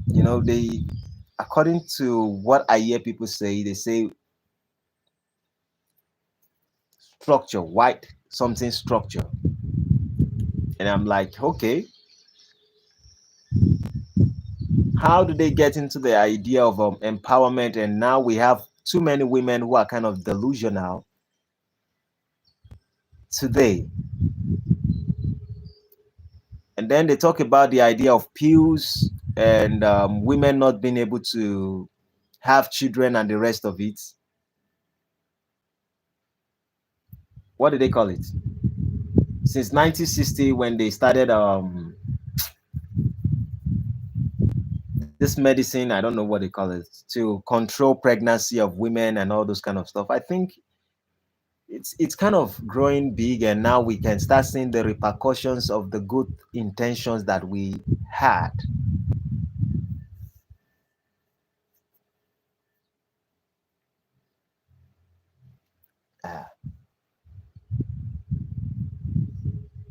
Speaker 1: You know, according to what I hear people say, they say structure, white something structure. And I'm like, okay, how do they get into the idea of empowerment? And now we have too many women who are kind of delusional today. And then they talk about the idea of pills and women not being able to have children and the rest of it. What do they call it? Since 1960, when they started this medicine, I don't know what they call it, to control pregnancy of women and all those kind of stuff. I think it's kind of growing big, and now we can start seeing the repercussions of the good intentions that we had.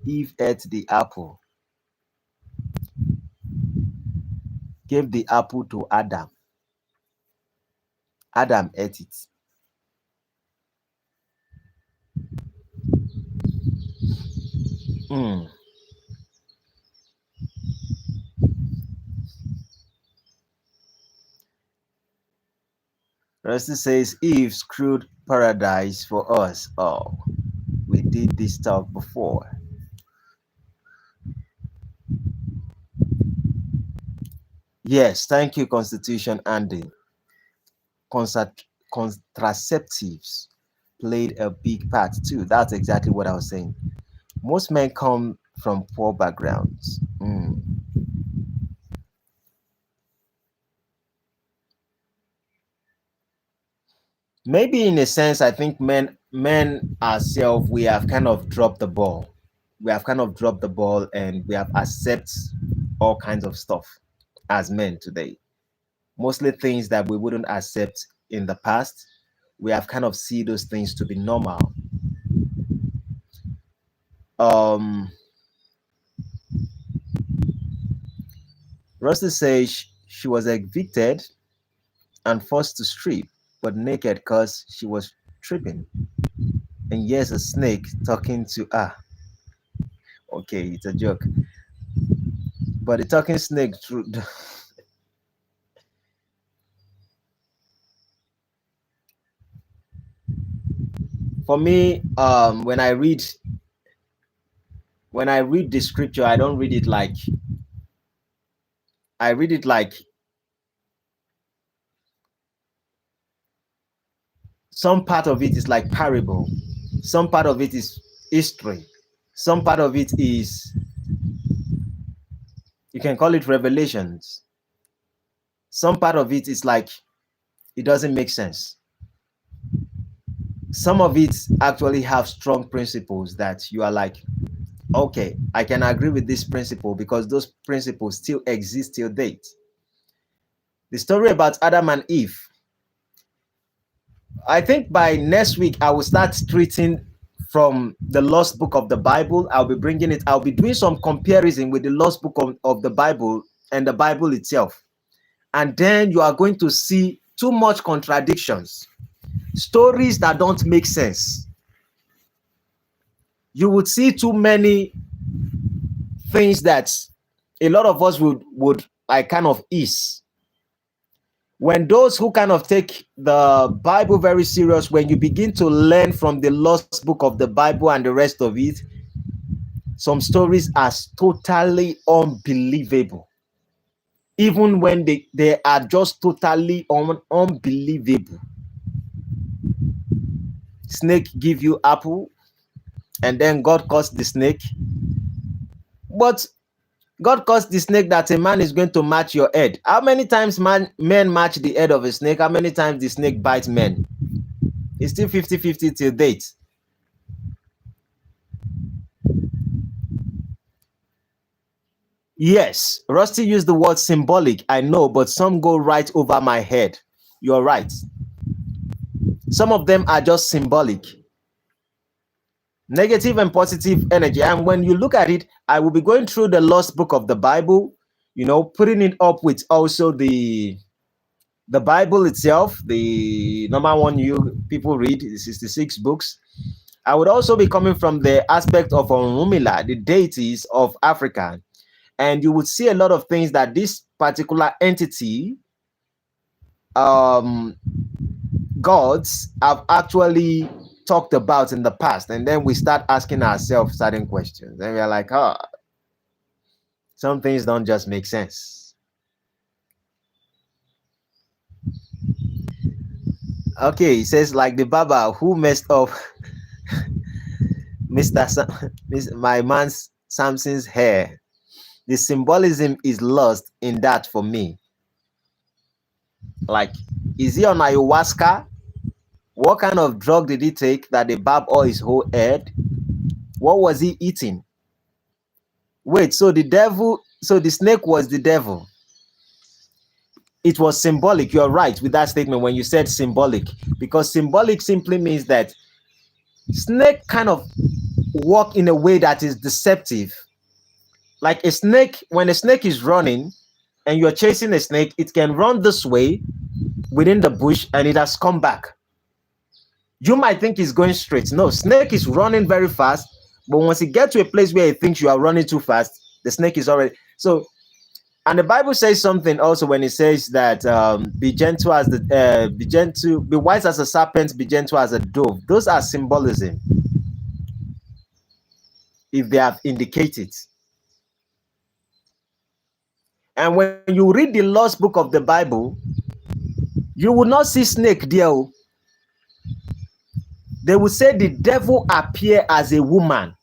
Speaker 1: Eve ate the apple, gave the apple to Adam. Adam ate it. Rusty says Eve screwed paradise for us. Oh, we did this stuff before. Yes, thank you, Constitution Andy. contraceptives played a big part too. That's exactly what I was saying. Most men come from poor backgrounds. Maybe in a sense, I think men ourselves, we have kind of dropped the ball. We have kind of dropped the ball, and we have accepted all kinds of stuff as men today. Mostly things that we wouldn't accept in the past. We have kind of see those things to be normal. Um, Rusty says she was evicted and forced to strip, but naked because she was tripping. And here's a snake talking to her. Okay, it's a joke. But the talking snake through for me, when I read the scripture, I don't read it like I read it like some part of it is like parable, some part of it is history, some part of it is, you can call it revelations, some part of it is like it doesn't make sense. Some of it actually have strong principles that you are like, okay, I can agree with this principle because those principles still exist till date. The story about Adam and Eve, I think by next week I will start treating from the lost book of the Bible. I'll be bringing it, I'll be doing some comparison with the lost book of the Bible and the Bible itself. And then you are going to see too much contradictions, stories that don't make sense. You would see too many things that a lot of us would like kind of ease. When those who kind of take the Bible very serious, when you begin to learn from the lost book of the Bible and the rest of it, some stories are totally unbelievable. Even when they are just totally unbelievable. Snake give you apple, and then God caused the snake. But God caused the snake that a man is going to match your head. How many times men match the head of a snake? How many times the snake bites men? It's still 50-50 till date. Yes, Rusty used the word symbolic. I know, but some go right over my head. You're right. Some of them are just symbolic. Negative and positive energy. And when you look at it, I will be going through the lost book of the Bible, putting it up with also the Bible itself, the number one you people read, the 66 books. I would also be coming from the aspect of Orunmila, the deities of Africa. And you would see a lot of things that this particular entity, gods, have actually talked about in the past. And then we start asking ourselves certain questions. And we're like, some things don't just make sense. Okay, he says, like the Baba who messed up my man's Samson's hair. The symbolism is lost in that for me. Like, is he on ayahuasca? What kind of drug did he take that they barb all his whole head? What was he eating? Wait, so the snake was the devil. It was symbolic. You're right with that statement when you said symbolic, because symbolic simply means that snake kind of walk in a way that is deceptive. Like a snake, when a snake is running and you're chasing a snake, it can run this way within the bush and it has come back. You might think it's going straight. No, snake is running very fast, but once it gets to a place where it thinks you are running too fast, the snake is already so. And the Bible says something also when it says that be gentle as be wise as a serpent, be gentle as a dove. Those are symbolism, if they have indicated. And when you read the lost book of the Bible, you will not see snake there. They will say the devil appear as a woman.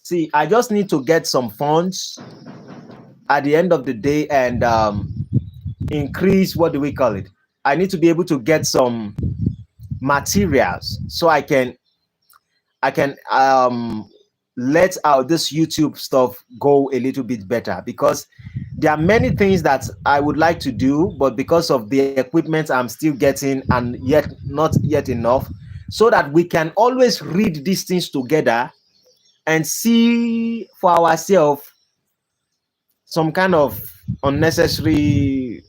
Speaker 1: See, I just need to get some funds at the end of the day and increase, what do we call it? I need to be able to get some materials so I can let out this YouTube stuff go a little bit better, because there are many things that I would like to do, but because of the equipment I'm still getting and yet not yet enough, so that we can always read these things together and see for ourselves some kind of unnecessary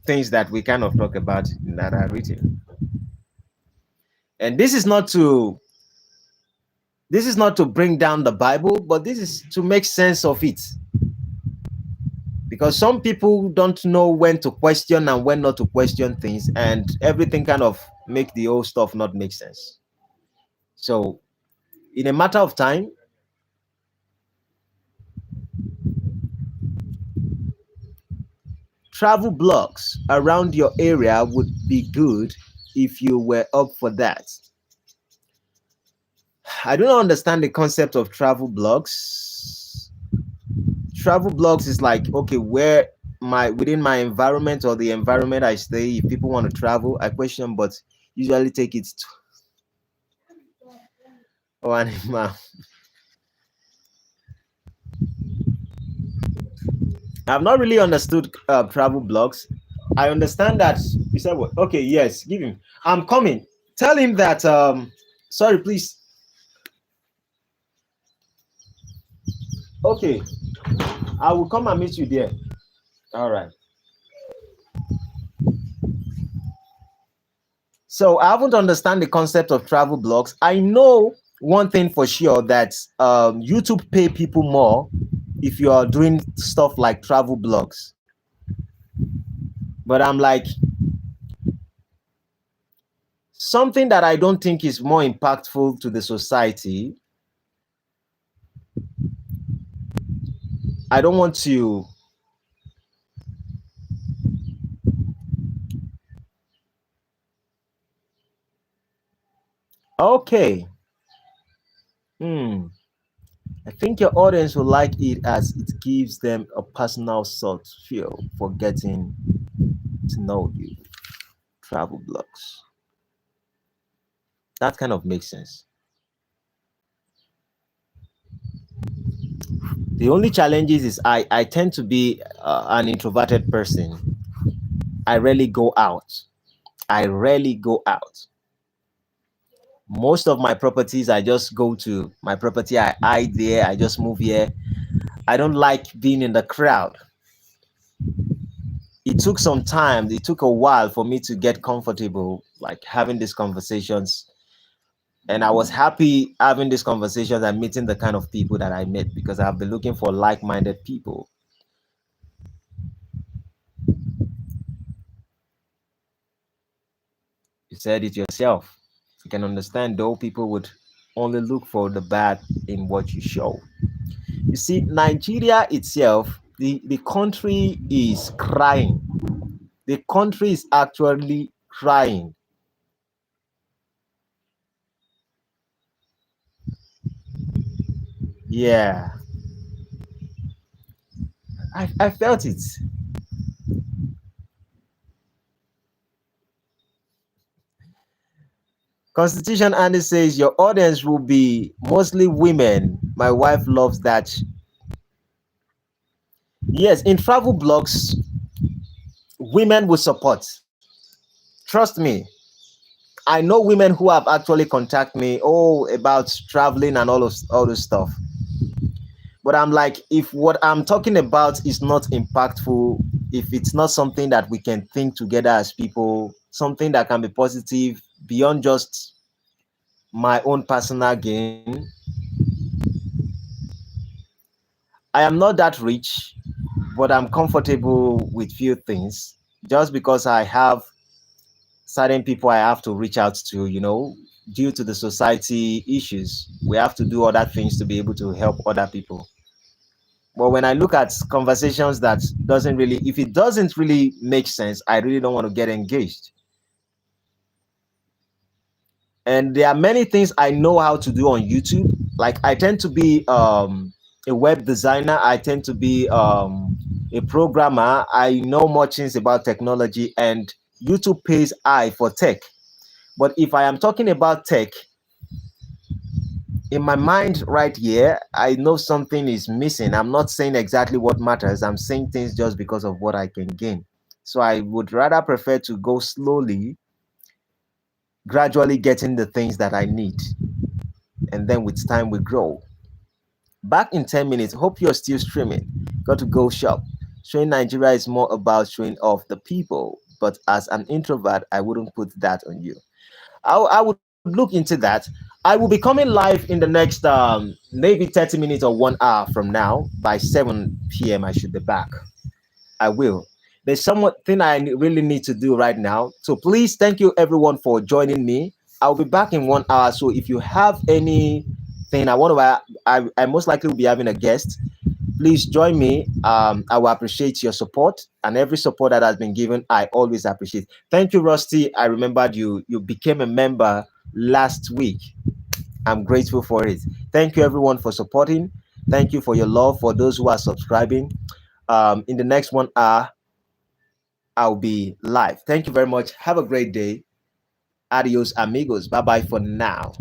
Speaker 1: things that we kind of talk about that are written. And this is not to bring down the Bible, but this is to make sense of it. Because some people don't know when to question and when not to question things, and everything kind of make the old stuff not make sense. So in a matter of time, travel blogs around your area would be good if you were up for that. I do not understand the concept of travel blogs. Travel blogs is like, okay, where within my environment or the environment I stay, if people want to travel, I question, but usually take it to animal. I've not really understood travel blogs. I understand that you said what? Okay, yes, give him. I'm coming. Tell him that. Sorry, please. Okay, I will come and meet you there. All right. So I haven't understand the concept of travel blogs. I know one thing for sure, that YouTube pay people more if you are doing stuff like travel blogs. But I'm like, something that I don't think is more impactful to the society. I don't want to. Okay. I think your audience will like it as it gives them a personal sort feel for getting to know you. Travel blogs. That kind of makes sense. The only challenge is I tend to be an introverted person. I rarely go out. Most of my properties, I just go to my property, I hide there, I just move here. I don't like being in the crowd. It took some time, it took a while for me to get comfortable, like having these conversations. And I was happy having these conversations and meeting the kind of people that I met, because I've been looking for like-minded people. You said it yourself. You can understand, though, people would only look for the bad in what you show. You see, Nigeria itself, the country is crying. The country is actually crying. Yeah, I felt it. Constitution Andy says your audience will be mostly women. My wife loves that. Yes, in travel blogs, women will support. Trust me. I know women who have actually contacted me, about traveling and all this stuff. But I'm like, if what I'm talking about is not impactful, if it's not something that we can think together as people, something that can be positive beyond just my own personal gain. I am not that rich, but I'm comfortable with few things. Just because I have certain people I have to reach out to, due to the society issues, we have to do other things to be able to help other people. But when I look at conversations that doesn't really, if it doesn't really make sense, I really don't want to get engaged. And there are many things I know how to do on YouTube. Like I tend to be a web designer. I tend to be a programmer. I know much things about technology, and YouTube pays high for tech. But if I am talking about tech, in my mind right here, I know something is missing. I'm not saying exactly what matters. I'm saying things just because of what I can gain. So I would rather prefer to go slowly, gradually getting the things that I need. And then with time we grow. Back in 10 minutes. Hope you're still streaming. Got to go shop. Showing Nigeria is more about showing off the people. But as an introvert, I wouldn't put that on you. I would look into that. I will be coming live in the next maybe 30 minutes or 1 hour from now. By 7 p.m. I should be back. I will. There's something I really need to do right now. So please, thank you everyone for joining me. I'll be back in 1 hour. So if you have anything, I most likely will be having a guest. Please join me. I will appreciate your support, and every support that has been given, I always appreciate. Thank you, Rusty. I remembered you. You became a member last week. I'm grateful for it. Thank you, everyone, for supporting. Thank you for your love. For those who are subscribing, in the next 1 hour, I'll be live. Thank you very much. Have a great day. Adios, amigos. Bye bye for now.